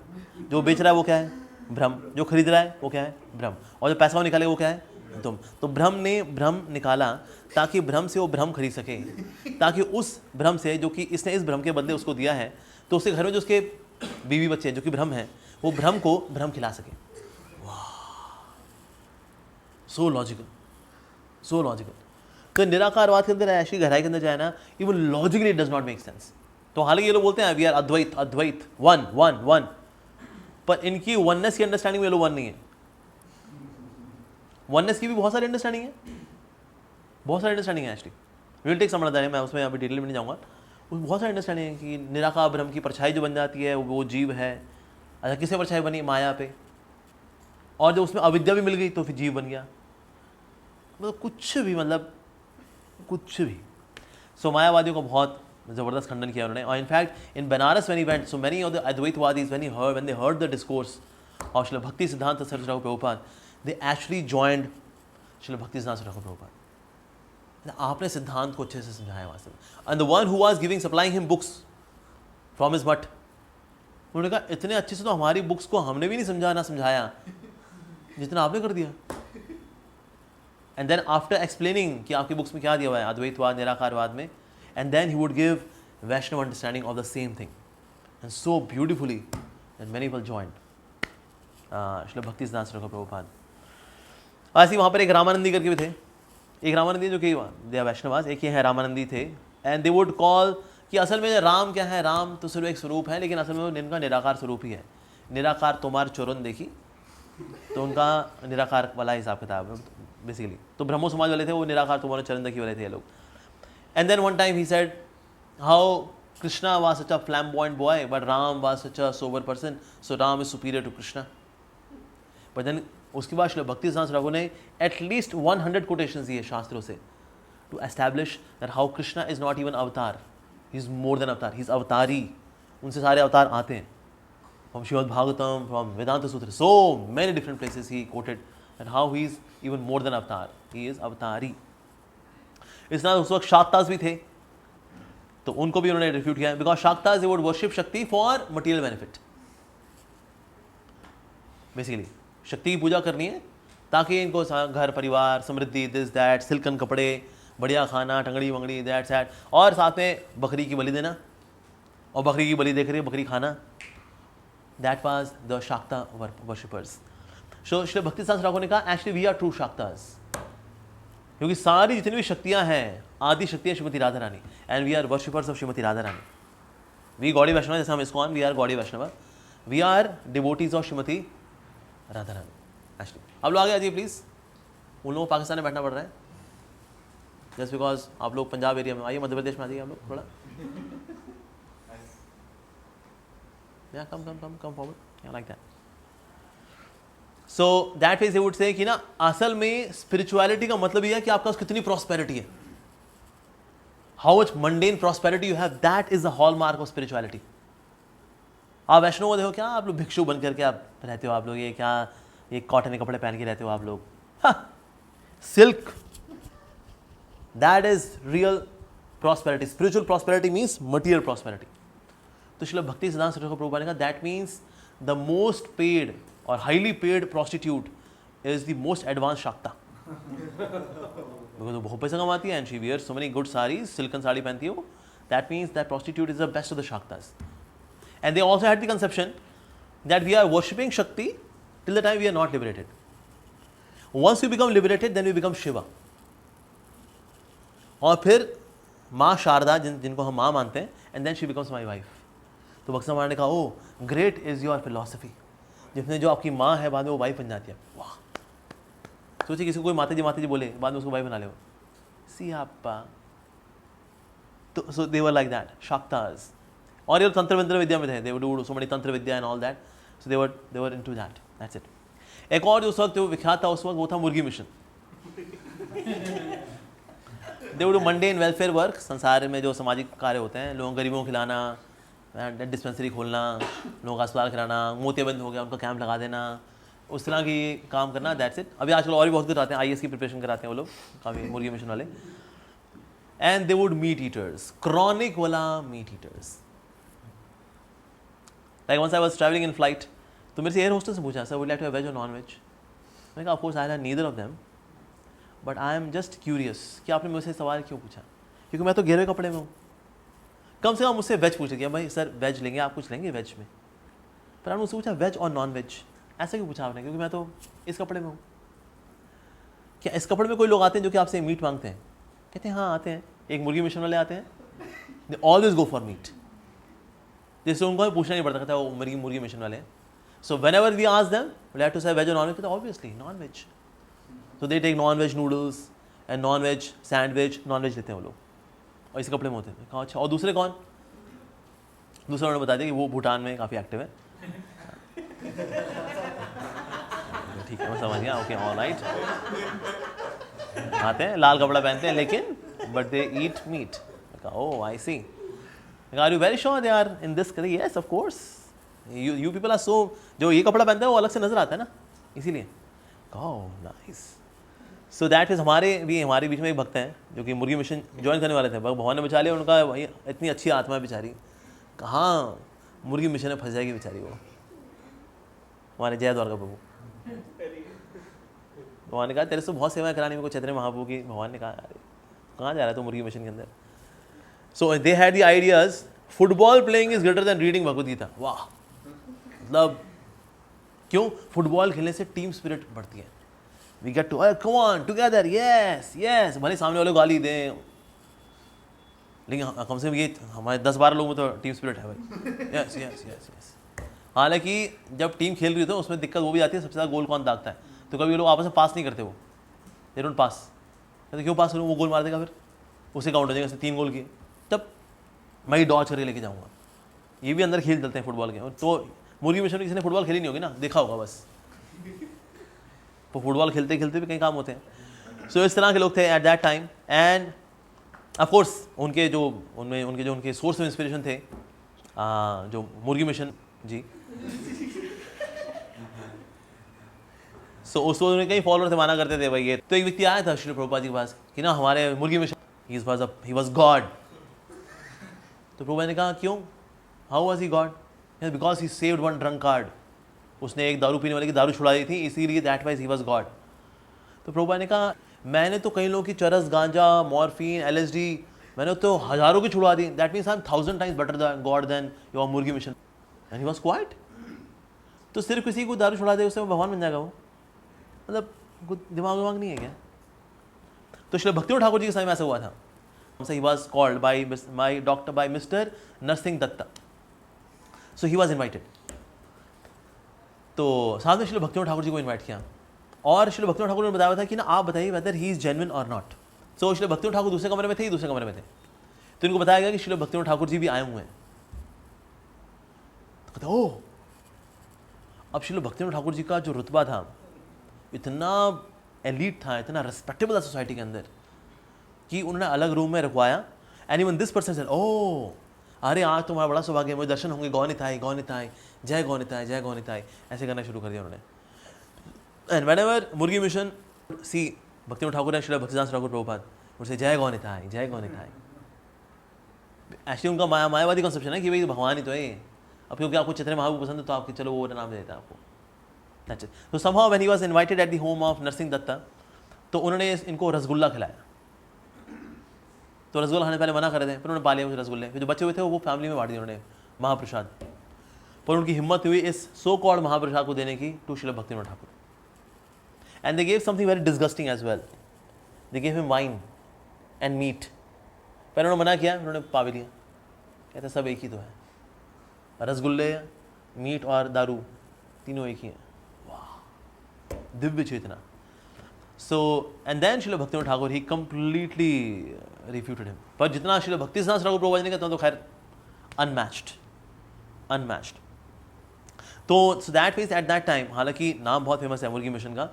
Speaker 1: जो बेच रहा है वो क्या है, ब्रह्म. जो खरीद रहा है वो क्या है, ब्रह्म. और जो पैसा वो निकालेगा वो क्या है, तुम. तो ब्रह्म ने ब्रह्म निकाला ताकि ब्रह्म से वो ब्रह्म खरीद सके, ताकि उस ब्रह्म से जो कि इसने इस ब्रह्म के बदले उसको दिया है, तो उसके घर में जो उसके बीवी बच्चे हैं जो कि ब्रह्म है, वो ब्रह्म को ब्रह्म खिला सके. सो लॉजिकल, सो लॉजिकल. तो निराकारवाद के अंदर ऐसी गहराई के अंदर जाए ना, even logically it does not make sense. तो हालांकि ये लोग बोलते हैं we are Advaita, Advaita, one one one, पर इनकी वननेस की अंडरस्टैंडिंग में ये लोग वन नहीं है. वननेस की भी बहुत सारी अंडरस्टैंडिंग है, बहुत सारी अंडरस्टैंडिंग है actually. Will take some other, मैं उसमें अभी डिटेल में नहीं जाऊँगा. बहुत सारी अंडरस्टैंडिंग है कि निराकार ब्रह्म की परछाई जो बन जाती है वो जीव है. अच्छा किससे परछाई बनी, माया पे, और जब उसमें अविद्या भी मिल गई तो फिर जीव बन गया. मतलब कुछ भी, मतलब कुछ भी. सो मायावादियों को बहुत ज़बरदस्त खंडन किया उन्होंने. और in fact in Banaras when he went, so many of the Advaitavadis when they heard the discourse of Shrila Bhakti Siddhanta Saraswati Thakur Prabhupada, they actually joined Shrila Bhakti Siddhanta Saraswati Thakur Prabhupada. आपने सिद्धांत को अच्छे से समझाया वास्तव में. And the one who was giving supplying him books from his मठ, उन्होंने कहा इतने अच्छे से तो हमारी बुक्स को हमने भी नहीं समझा ना समझाया जितना आपने कर दिया. एंड देन आफ्टर एक्सप्लेनिंग कि आपकी बुक्स में क्या दिया हुआ है अद्वैतवाद, निराकारवाद में, and then he would give Vaishnava understanding of the same thing. And so beautifully that many people joined Shrila Bhakti Siddhanta Saraswati Prabhupada. ऐसे ही वहाँ पर एक रामानंदी करके भी थे, एक रामानंदी जो कि दे वैष्णवास, एक ये है रामानंदी थे, एंड दे वुड कॉल कि असल में राम क्या है, राम तो सिर्फ एक स्वरूप है, लेकिन असल में वो इनका निराकार स्वरूप ही है। निराकार तुम्हार चोरन देखी, तो उनका निराकार वाला हिसाब किताब बेसिकली। तो ब्रह्मो समाज वाले थे, वो निराकार तुम्हारे चरण देखी वाले थे ये लोग। And then one time he said how Krishna was such a flamboyant boy, but Ram was such a sober person, so Ram is superior to Krishna. But then उसके बाद श्री भक्ति सिद्धांत ठाकुर ने एटलीस्ट 100 कोटेशंस दिए शास्त्रों से to establish that how Krishna is not even avatar, he is more than अवतार, he is अवतारी। उनसे सारे अवतार आते हैं, फ्रॉम श्रीमद् भागवतम, फ्रॉम वेदांत सूत्र, so many different places he coated that how he is even more than अवतार, ही इज अवतारी। इस तरह उस वक्त शाक्तास भी थे, तो उनको भी उन्होंने रिफ्यूट किया, बिकॉज शाक्तास दे वुड वर्शिप शक्ति फॉर मटेरियल बेनिफिट। बेसिकली शक्ति की पूजा करनी है ताकि इनको घर परिवार समृद्धि, दिस दैट, सिल्कन कपड़े, बढ़िया खाना, टंगड़ी वंगड़ी, दैट सैट, और साथ में बकरी की बलि देना, और बकरी की बलि देख रही बकरी खाना। That was the Shakta worshippers. So Shri Bhakti Siddhanta Thakur ने कहा actually we are true Shaktas, क्योंकि सारी जितनी भी शक्तियां हैं आदि शक्तियां Shrimati Radha Rani, and we are worshippers of Shrimati Radha Rani. We Gaudiya Vaishnava, जैसे हम इसको we are Gaudiya Vaishnava, we are devotees of Shrimati Radha Rani. Actually आप लोग आगे आ जाइए प्लीज, उन लोगों को पाकिस्तान में बैठना पड़ रहा है जस्ट बिकॉज आप लोग पंजाब एरिया में, आइए मध्य प्रदेश में आ जाइए आप लोग थोड़ा, या कम फॉरवर्ड, या like that. So that is, I would say कि ना असल में स्पिरिचुअलिटी का मतलब यह है कि आपका कितनी प्रॉस्पेरिटी है, how much mundane prosperity you have, that is the hallmark of spirituality. आप वैष्णव को देखो, क्या आप लोग भिक्षु बन करके आप रहते हो, आप लोग ये क्या ये कॉटन के कपड़े पहन के रहते हो आप लोग, silk, that is real prosperity. Spiritual prosperity means material prosperity. तो श्रील भक्ति सिद्धांत प्रभुपाद ने कहा that means the most paid और highly paid prostitute is the most advance Shakta, तो बहुत पैसा कमाती है, and she wears so many good saris, silken sari पहनती है वो, that means that prostitute is the best of the Shaktas. And they also had the conception that we are worshipping Shakti till the time we are not liberated. Once we become liberated, then we become Shiva. और फिर माँ शारदा जिनको हम माँ मानते हैं, and then she becomes my wife. तो भक्त समाज ने कहा, oh, great is your philosophy. जिसने जो आपकी माँ है बाद में वो वाइफ बन जाती है। वाह, सोचिए किसी को कोई माता जी बोले बाद में उसको वाइफ बना ले, सी आपा। तो so they were like that, Shaktas. और ये तंत्र मंत्र विद्या में थे, they would do so many tantra vidya and all that, so they were into that, that's it. एक और जो उस वक्त जो विख्यात था उस वक्त वो था मुर्गी mission. They would do mundane welfare work, संसार में जो सामाजिक कार्य होते हैं, लोगों गरीबों को खिलाना, डिस्पेंसरी खोलना, लोगों का अस्पताल कराना, मोतियाबिंद हो गया उनका कैंप लगा देना, उस तरह की काम करना, दैट्स इट। अभी आजकल और भी बहुत कुछ कराते हैं, IAS की प्रिपरेशन कराते हैं वो लोग काफ़ी मुर्गी मिशन वाले। And they would meat eaters, chronic वाला meat eaters. Like once I was traveling in flight, तो मेरे से एयर होस्टेस ने पूछा, sir would like to have veg और नॉन वेज? मैंने कहा of course I have neither of them, but I am just curious कि आपने मुझसे सवाल क्यों पूछा, क्योंकि मैं तो गिरे कपड़े में हूँ। कम से कम मुझसे वेज पूछ लिया, भाई सर वेज लेंगे, आप कुछ लेंगे वेज में, पर आपने मुझसे पूछा वेज और नॉन वेज, ऐसा क्यों पूछा आपने, क्योंकि मैं तो इस कपड़े में हूँ। क्या इस कपड़े में कोई लोग आते हैं जो कि आपसे मीट मांगते हैं? कहते हैं हाँ आते हैं, एक मुर्गी मिशन वाले आते हैं, they always go for meet, जिससे उनको पूछना नहीं पड़ता, कहता है वो मुर्गी मिशन वाले हैं। So whenever we ask them would have to say veg और नॉन वेज, कहते हैं obviously non veg. So they take non veg noodles and non veg sandwich, non veg लेते हैं वो लोग, और इस कपड़े में होते हैं। कहा अच्छा, और दूसरे कौन? दूसरा उन्होंने बता दिया कि वो भूटान में काफ़ी एक्टिव है। ठीक है, मैं समझ गया, ओके ऑलराइट, आते हैं लाल कपड़ा पहनते हैं लेकिन but they eat meat. Oh I see, Are you very sure they are in this? Yes, of course. You people are so, जो ये कपड़ा पहनते हैं वो अलग से नजर आता है ना, इसीलिए। Oh, nice. So that is हमारे बीच में एक भक्त हैं जो कि मुर्गी मिशन ज्वाइन करने वाले थे, भगवान ने बचा लिया उनका, इतनी अच्छी आत्मा है बेचारी, कहाँ मुर्गी मिशन में फंस जाएगी बेचारी वो। हमारे जय द्वारका प्रभु, भगवान ने कहा तेरे से बहुत सेवाएं करानी मेरे को चैतन्य महाप्रभु की। भगवान ने कहा अरे कहाँ जा रहा है तो मुर्गी मिशन के अंदर। So they had the ideas, football playing is greater than reading Bhagavad Gita. वाह, मतलब क्यों? फुटबॉल खेलने से टीम स्पिरिट बढ़ती है, we get to come on together, yes yes, भले सामने वाले गाली दें, लेकिन कम से कम ये हमारे 10-12 लोगों में तो टीम स्पिरिट है भाई, यस यस यस यस। हालांकि जब टीम खेल रही हो तो उसमें दिक्कत वो भी आती है सबसे ज़्यादा गोल कौन दागता है, तो कभी लोग आपस में पास नहीं करते, वो दे डोंट पास, तो क्यों पास करूँ, वो गोल मार देगा फिर उसे काउंट हो जाएगा, उसने 3 गोल किए, तब मैं ही डॉच करके लेके जाऊँगा। ये भी अंदर खेल चलते हैं फुटबॉल के, तो मुर्गी मिशन में किसी ने फुटबॉल खेली नहीं होगी ना, देखा होगा बस, तो फुटबॉल खेलते खेलते भी कई काम होते हैं। सो इस तरह के लोग थे eight that time. End of course उनके जो सोर्स ऑफ इंस्पिरेशन थे, जो मुर्गी मिशन जी, सो उस वक्त उनके कई फॉलोअर थे, माना करते थे भाई ये। तो एक व्यक्ति आया था श्री प्रभुपाद जी के पास कि ना हमारे मुर्गी मिशन ही वाज गॉड। तो प्रभुपाद ने कहा क्यों, how was he God, because he saved one drunkard, उसने एक दारू पीने वाले की दारू छुड़ा दी थी, इसीलिए that wise he was God. तो प्रभुपाद ने कहा मैंने तो कई लोगों की चरस, गांजा, मॉर्फिन, LSD, मैंने तो हजारों की छुड़वा दी, that means I am 1000 times better than God than your Murgi mission. And he was quite. तो सिर्फ किसी को दारू छुड़ा दे उससे भगवान बन जाएगा वो, मतलब दिमाग नहीं है क्या। तो श्री भक्तिनाथ ठाकुर जी के समय में ऐसा हुआ था। He was called by doctor by mister Narasimha Datta, so he was invited. तो साथ में श्री भक्तिनाथ ठाकुर जी को इनवाइट किया, और श्री भक्तिनाथ ठाकुर ने बताया था कि ना आप बताइए वेदर ही इज जेन्युइन और नॉट। सो श्री भक्तिनाथ ठाकुर दूसरे कमरे में थे, दूसरे कमरे में थे, तो इनको बताया गया कि श्री भक्तिनाथ ठाकुर जी भी आए हुए हैं। तो कहते ओह, अब श्री भक्तिनाथ ठाकुर जी का जो रुतबा था इतना एलीट था, इतना रिस्पेक्टेबल था सोसाइटी के अंदर, कि उन्होंने अलग रूम में रखवाया। And even this person said oh, अरे आज तुम्हारा बड़ा सौभाग्य, मुझे दर्शन होंगे, गौनिताई गौनिताई, जय गौनिताई जय गौनिताई, ऐसे करना शुरू कर दिया उन्होंने। एंड व्हेनेवर मुर्गी मिशन सी भक्तिनाथ ठाकुर ने श्री भक्तिदास ठाकुर प्रभुपाद उनसे जय गौनिताई जय गौनिताई। एक्चुअली उनका मायावादी कॉन्सेप्शन है कि भाई भगवान ही तो है, अब क्योंकि आपको चैतन्य महाप्रभु पसंद है तो आपके चलो वो नाम दे देता है आपको। That's it. So somehow when he was invited at the home of Narasimha Dutta, तो उन्होंने इनको रसगुल्ला खिलाया। तो रसगुल्ला खाने पहले मना कर रहे थे, फिर उन्होंने पा लिया उस रसगुल्ले, फिर जो बचे हुए थे वो फैमिली में बांट दिए उन्होंने महाप्रसाद। पर उनकी हिम्मत हुई इस सो कॉल्ड महाप्रसाद को देने की to Shri Bhaktinath Thakur. And they gave something very disgusting as well, they gave him wine and meat. पहले उन्होंने मना किया, उन्होंने पा भी लिया, कहते सब एक ही तो है, रसगुल्ले, मीट और दारू तीनों एक ही हैं। दिव्य चेतना। So and then Shrila Bhaktinath Thakur he completely refuted him. पर जितना श्रील भक्तिनाथ ठाकुर प्रभुपाद ने कहा तो खैर अनमैच्ड। तो so that means at that time, हालांकि नाम बहुत फेमस है मुर्गी मिशन का,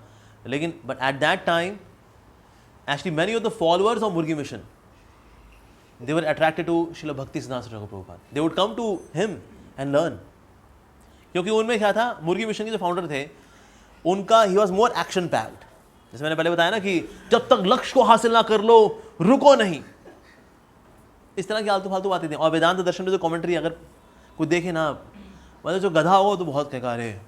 Speaker 1: लेकिन but at that time actually many of the followers of मुर्गी mission they were attracted to Shrila Bhaktinath Thakur Prabhupada. They would come to him and learn, क्योंकि उनमें क्या था, मुर्गी मिशन के जो फाउंडर थे उनका he was more action packed. जैसे मैंने पहले बताया ना कि जब तक लक्ष्य को हासिल ना कर लो रुको नहीं, इस तरह की आलतू फालतू बातें थी। और वेदांत दर्शन में जो कमेंट्री अगर कोई देखे ना, मतलब जो गधा हो तो बहुत कहेगा अरे,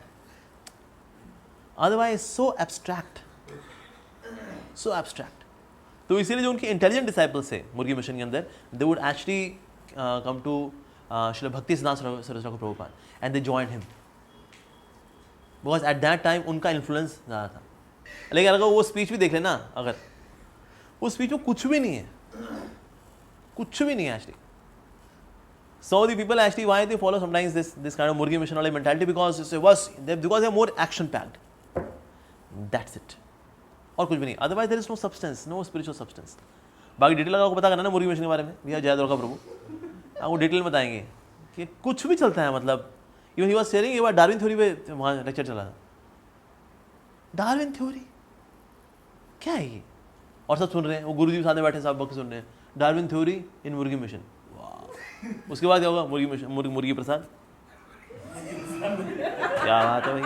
Speaker 1: अदरवाइज सो एब्स्ट्रैक्ट। तो इसीलिए जो उनके इंटेलिजेंट डिसाइपल्स थे मुर्गी मिशन के अंदर, they would actually come to Shri Bhaktinath Saraswati Thakur Prabhupad and they joined him, because at that time उनका इन्फ्लुएंस ज़्यादा था। लेकिन अगर वो स्पीच भी देख लेना, अगर उस स्पीच में कुछ भी नहीं है actually. So the people actually why they follow sometimes this kind of मुर्गी मिशन वाली mentality, because they are more action packed, that's it, और कुछ भी नहीं। Otherwise there is no substance, no spiritual substance. बाकी डिटेल आपको पता करना ना मुर्गी मिशन के बारे में, भैया जय दुर्गा प्रभु आपको डिटेल में बताएंगे कि कुछ भी चलता है। मतलब इवन ही वाज शेयरिंग, ये बार डार्विन थ्योरी पे वहाँ लेक्चर चला था। डार्विन थ्योरी क्या है ये, और सब सुन रहे हैं, वो गुरुजी साथ में बैठे साहब बक सुन रहे हैं, डार्विन थ्योरी इन मुर्गी मिशन। वाह, उसके बाद क्या होगा, मुर्गी मिशन, मुर्गी प्रसाद, क्या बात है भाई।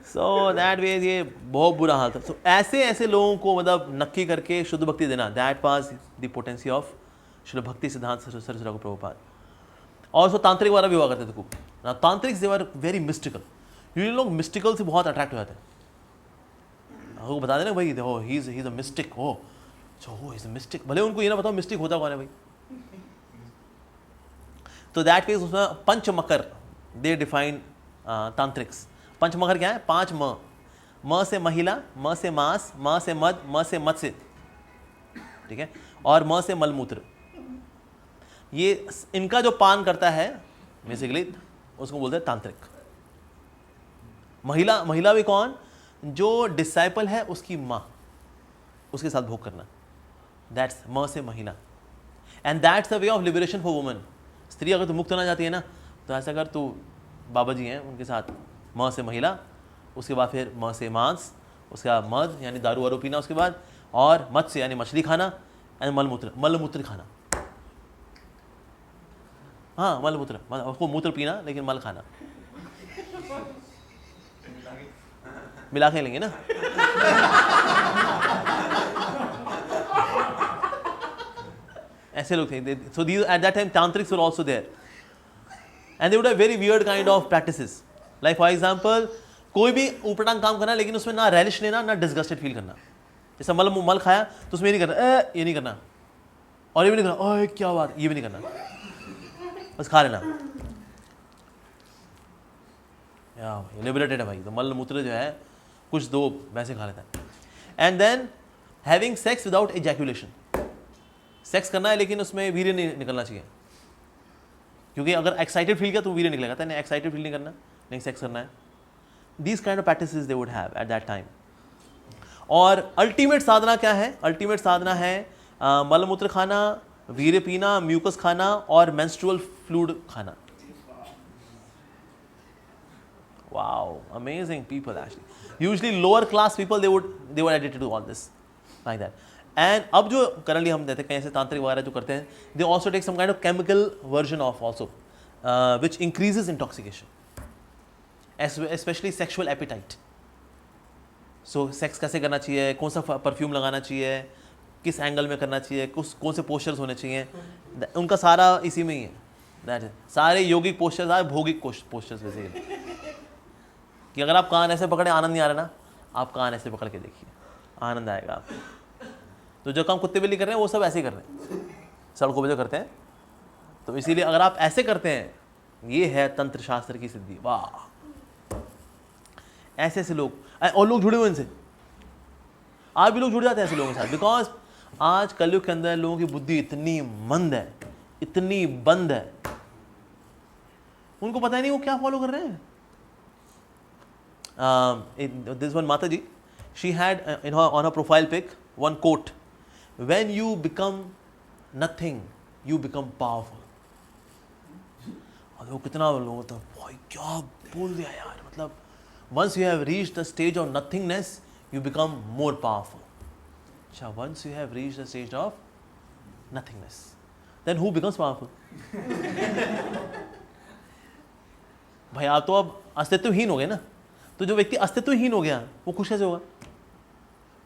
Speaker 1: सो दैट वे ये बहुत बुरा हाल था। सो ऐसे लोगों को मतलब नक्की करके शुद्ध भक्ति देना, that was the potency of Shri Bhakti Siddhanta Saraswati Thakur Prabhupada. और उसको तांत्रिक वाला भी हुआ करते थे खूब ना, तांत्रिक दे वर वेरी मिस्टिकल। ये लोग मिस्टिकल से बहुत अट्रैक्ट हो जाते हैं। आपको बता देना भाई, हो ही इज अ मिस्टिक, हो इज अ मिस्टिक, भले उनको ये ना बताओ मिस्टिक होता कौन है भाई। तो दैट केस उसमें पंचमकर दे डिफाइन तांत्रिक्स। पंचमकर क्या है, 5 म, म से महिला, म से मांस, म से मद, म से मत्स्य, ठीक है, और म से मलमूत्र। ये इनका जो पान करता है बेसिकली उसको बोलते हैं तांत्रिक। महिला, महिला भी कौन? जो डिसाइपल है उसकी माँ, उसके साथ भोग करना, दैट्स म से महिला। And that's the way of liberation for woman. स्त्री अगर तू मुक्त होना चाहती है ना, तो ऐसा कर, तू बाबा जी हैं उनके साथ म से महिला, उसके बाद फिर म से मांस, उसके बाद मद यानी दारू वारू पीना, उसके बाद और मत्स्य यानी मछली खाना, एंड मलमूत्र, मलमूत्र खाना। हाँ मलमूत्र, उसको मूत्र पीना लेकिन मल खाना, मिला के लेंगे ना। ऐसे लोग थे। So these at that time tantrics were also there, and they would have very weird kind of practices. Like for example, कोई भी ऊपरटांग काम करना लेकिन उसमें ना relish लेना ना disgusted feel करना। जैसा मल खाया तो उसमें ये नहीं करना, ये नहीं करना, और ये भी नहीं करना, ओए क्या बात, ये भी नहीं करना, बस खा लेना। यार लिबरेटेड है भाई, तो मल मूत्र जो है कुछ दो वैसे खा लेता है। And then having sex without ejaculation, sex करना है लेकिन उसमें वीर्य नहीं निकलना चाहिए, क्योंकि अगर एक्साइटेड फील किया तो वीर्य निकलेगा, तो एक्साइटेड फील नहीं करना, नहीं सेक्स करना है। These kind of practices they would have eight that time. और अल्टीमेट साधना क्या है? अल्टीमेट साधना है मलमूत्र खाना, वीर्य पीना, म्यूकस खाना और मेंस्ट्रुअल फ्लूइड खाना। Wow, amazing people actually. Usually lower class people they were addicted to all this like that. And अब जो currently हम देखते हैं कहीं ऐसे तांत्रिक वगैरह जो करते हैं, they also take some kind of chemical version of also which increases intoxication, especially sexual appetite. So sex कैसे करना चाहिए, कौन सा परफ्यूम लगाना चाहिए, किस एंगल में करना चाहिए, कौन से पोस्चर्स होने चाहिए, उनका सारा इसी में ही है। That is, सारे योगिक पोस्चर्स, सारे भौगिक पोस्चर्स बेसिकली। कि अगर आप कान ऐसे पकड़े आनंद नहीं आ रहा ना, आप कान ऐसे पकड़ के देखिए, आनंद आएगा आपको। तो जो काम कुत्ते बिल्ली कर रहे हैं वो सब ऐसे ही कर रहे हैं, सड़कों पे जो करते हैं। तो इसीलिए अगर आप ऐसे करते हैं, ये है तंत्र शास्त्र की सिद्धि। वाह, ऐसे ऐसे लोग, और लोग जुड़े हुए इनसे, आज भी लोग जुड़ जाते हैं ऐसे लोगों के साथ। बिकॉज आज कलयुग के अंदर लोगों की बुद्धि इतनी मंद है, इतनी बंद है, उनको पता ही नहीं वो क्या फॉलो कर रहे हैं। This one Mataji, she had on her profile pic one quote: "When you become nothing, you become powerful." और वो कितना लोग तो भाई क्या बोल दिया यार, मतलब once you have reached the stage of nothingness, you become more powerful. अच्छा, once you have reached the stage of nothingness, then who becomes powerful? भाई आप तो अब अस्तित्वहीन हो गए ना, तो जो व्यक्ति अस्तित्वहीन हो गया वो खुश कैसे होगा?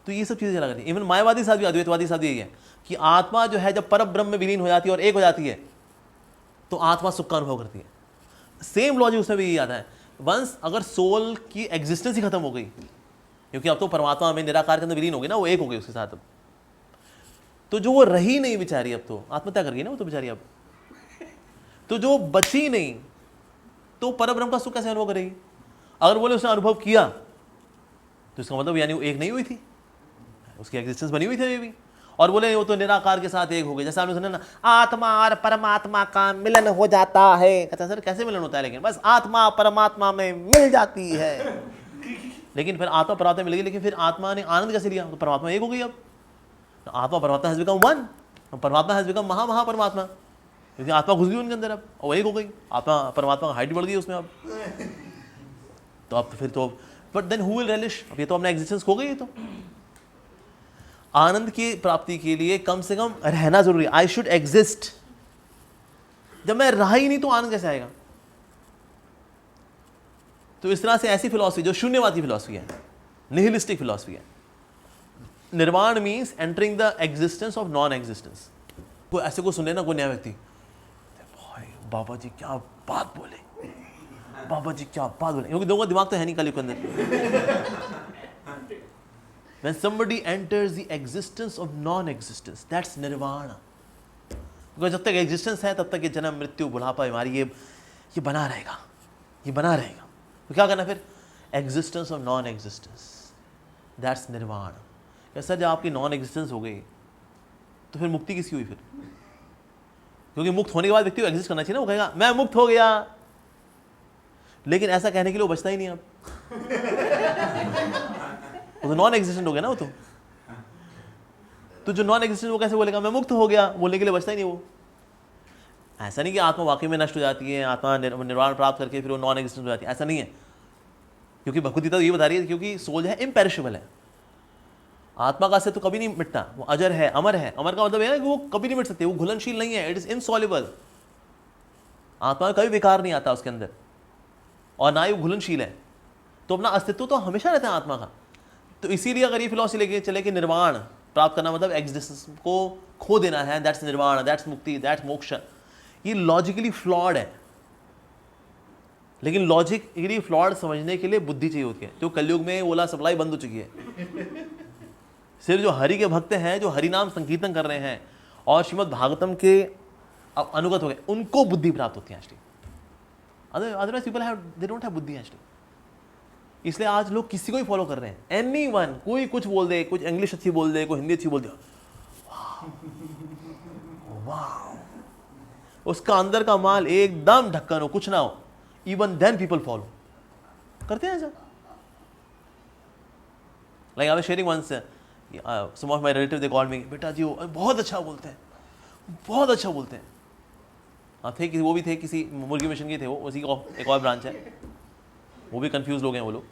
Speaker 1: तो ये सब चीजें चला करती है। इवन मायावादी साथ भी, अद्वैतवादी साथ भी यही है कि आत्मा जो है जब परम ब्रह्म में विलीन हो जाती है और एक हो जाती है, तो आत्मा सुख का अनुभव करती है। सेम लॉजिक उसमें भी यही आता है। वंस अगर सोल की एग्जिस्टेंस ही खत्म हो गई, क्योंकि अब तो परमात्मा में निराकार के अंदर विलीन हो गई ना, वो एक हो गई उसके साथ, अब तो जो वो रही नहीं बेचारी, अब तो आत्महत्या कर गई ना वो तो बेचारी, अब तो जो बची नहीं, तो परब्रह्म का सुख कैसे अनुभव करेगी? अगर बोले उसने अनुभव किया तो इसका मतलब यानी वो एक नहीं हुई थी, उसकी एग्जिस्टेंस बनी हुई थी ये भी। और बोले वो तो निराकार के साथ एक हो गए, जैसा आपने सुना ना, आत्मा और परमात्मा का मिलन हो जाता है। कहता सर कैसे मिलन होता है? लेकिन बस आत्मा परमात्मा में मिल जाती है। लेकिन फिर आत्मा परमात्मा मिल गई, लेकिन फिर आत्मा ने आनंद कैसे लिया? तो परमात्मा एक हो गई। अब तो आत्मा परमात्मा हैज बिकम वन, परमात्मा हैज बिकम महा परमात्मा, क्योंकि आत्मा घुस गई उनके अंदर अब, और एक हो गई आत्मा परमात्मा, हाइट बढ़ गई उसमें अब। तो अब फिर तो but then who will relish? अब ये तो अपना एग्जिस्टेंस खो गई। तो आनंद की प्राप्ति के लिए कम से कम रहना जरूरी है। I should exist. जब मैं रहा ही नहीं तो आनंद कैसे आएगा? तो इस तरह से ऐसी फिलॉसफी जो शून्यवादी फिलॉसफी है, निहिलिस्टिक फिलॉसफी है। निर्वाण means entering the existence of non existence. कोई ऐसे को सुने ना कोई नया व्यक्ति, भाई बाबा जी क्या बात बोले, बाबा जी क्या बात बोले, क्योंकि दोनों का दिमाग तो है नहीं कलयुग के अंदर। When somebody enters the existence of non-existence, that's nirvana. Because जब तक एग्जिस्टेंस है तब तक ये जन्म मृत्यु बुढ़ापा बीमारी ये बना रहेगा। तो क्या करना फिर? Existence of non existence, that's निर्वाण। ऐसा जब आपकी नॉन एग्जिस्टेंस हो गई तो फिर मुक्ति किसकी हुई फिर? क्योंकि मुक्त होने के बाद व्यक्ति को एग्जिस्ट करना चाहिए ना, वो कहेगा मैं मुक्त हो गया, लेकिन ऐसा कहने के लिए वो बचता ही नहीं अब। वो तो नॉन एग्जिस्टेंट हो गया ना वो तो जो नॉन एग्जिस्टेंट वो कैसे बोलेगा मैं मुक्त हो गया? बोलने के लिए बचता ही नहीं वो। ऐसा नहीं कि आत्मा वाकई में नष्ट हो जाती है, आत्मा निर्वाण प्राप्त करके फिर वो नॉन एग्जिस्टेंट हो जाती है, ऐसा नहीं है। क्योंकि भगवद गीता तो ये बता रही है, क्योंकि सोल है इम्पेरिशेबल है, आत्मा का अस्तित्व कभी नहीं मिटता, वो अजर है, अमर है। अमर का मतलब है कि वो कभी नहीं मिट सकते, वो घुलनशील नहीं है, इट इज इनसॉल्युबल। आत्मा में कभी विकार नहीं आता उसके अंदर, और ना ही वो घुलनशील है, तो अपना अस्तित्व तो हमेशा रहता है आत्मा का। तो इसीलिए अगर ये फिलॉसफी लेके चले कि निर्वाण प्राप्त करना मतलब एग्जिस्टेंस को खो देना है, दैट्स निर्वाण, दैट्स मुक्ति, दैट्स मोक्ष, ये लॉजिकली फ्लॉड है। लेकिन लॉजिकली फ्लॉड समझने के लिए बुद्धि चाहिए होती है, जो कलयुग में ओला सप्लाई बंद हो चुकी है। सिर्फ जो हरि के भक्त हैं, जो हरि नाम संकीर्तन कर रहे हैं और श्रीमद् भागवतम के अनुगत हो गए, उनको बुद्धि प्राप्त होती है actually. Otherwise people have they don't have बुद्धि एक्चुअली। इसलिए आज लोग किसी को ही फॉलो कर रहे हैं, एनीवन, कोई कुछ बोल दे, कुछ इंग्लिश अच्छी बोल दे, कोई हिंदी अच्छी बोल दे, वाह, उसका अंदर का माल एकदम ढक्कन हो, कुछ ना हो, इवन देन पीपल फॉलो करते हैं ऐसा। Like I was sharing once, some of my relative they called me, बेटा जी वो बहुत अच्छा बोलते हैं, बहुत अच्छा बोलते हैं। थे वो भी थे किसी मुर्गी मिशन के थे, वो उसी का एक और ब्रांच है, वो भी कंफ्यूज लोग हैं वो लोग।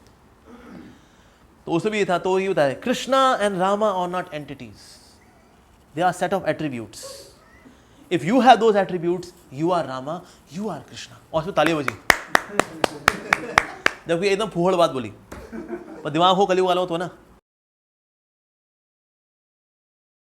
Speaker 1: तो उसमें भी ये था, तो ये बताया Krishna and Rama are not entities, they are set of attributes. If you have those attributes you are Rama, you are Krishna. और उसमें तालियां बजी जबकि एकदम फूहड़ बात बोली, पर दिमाग हो कलयुग वाला हो तो ना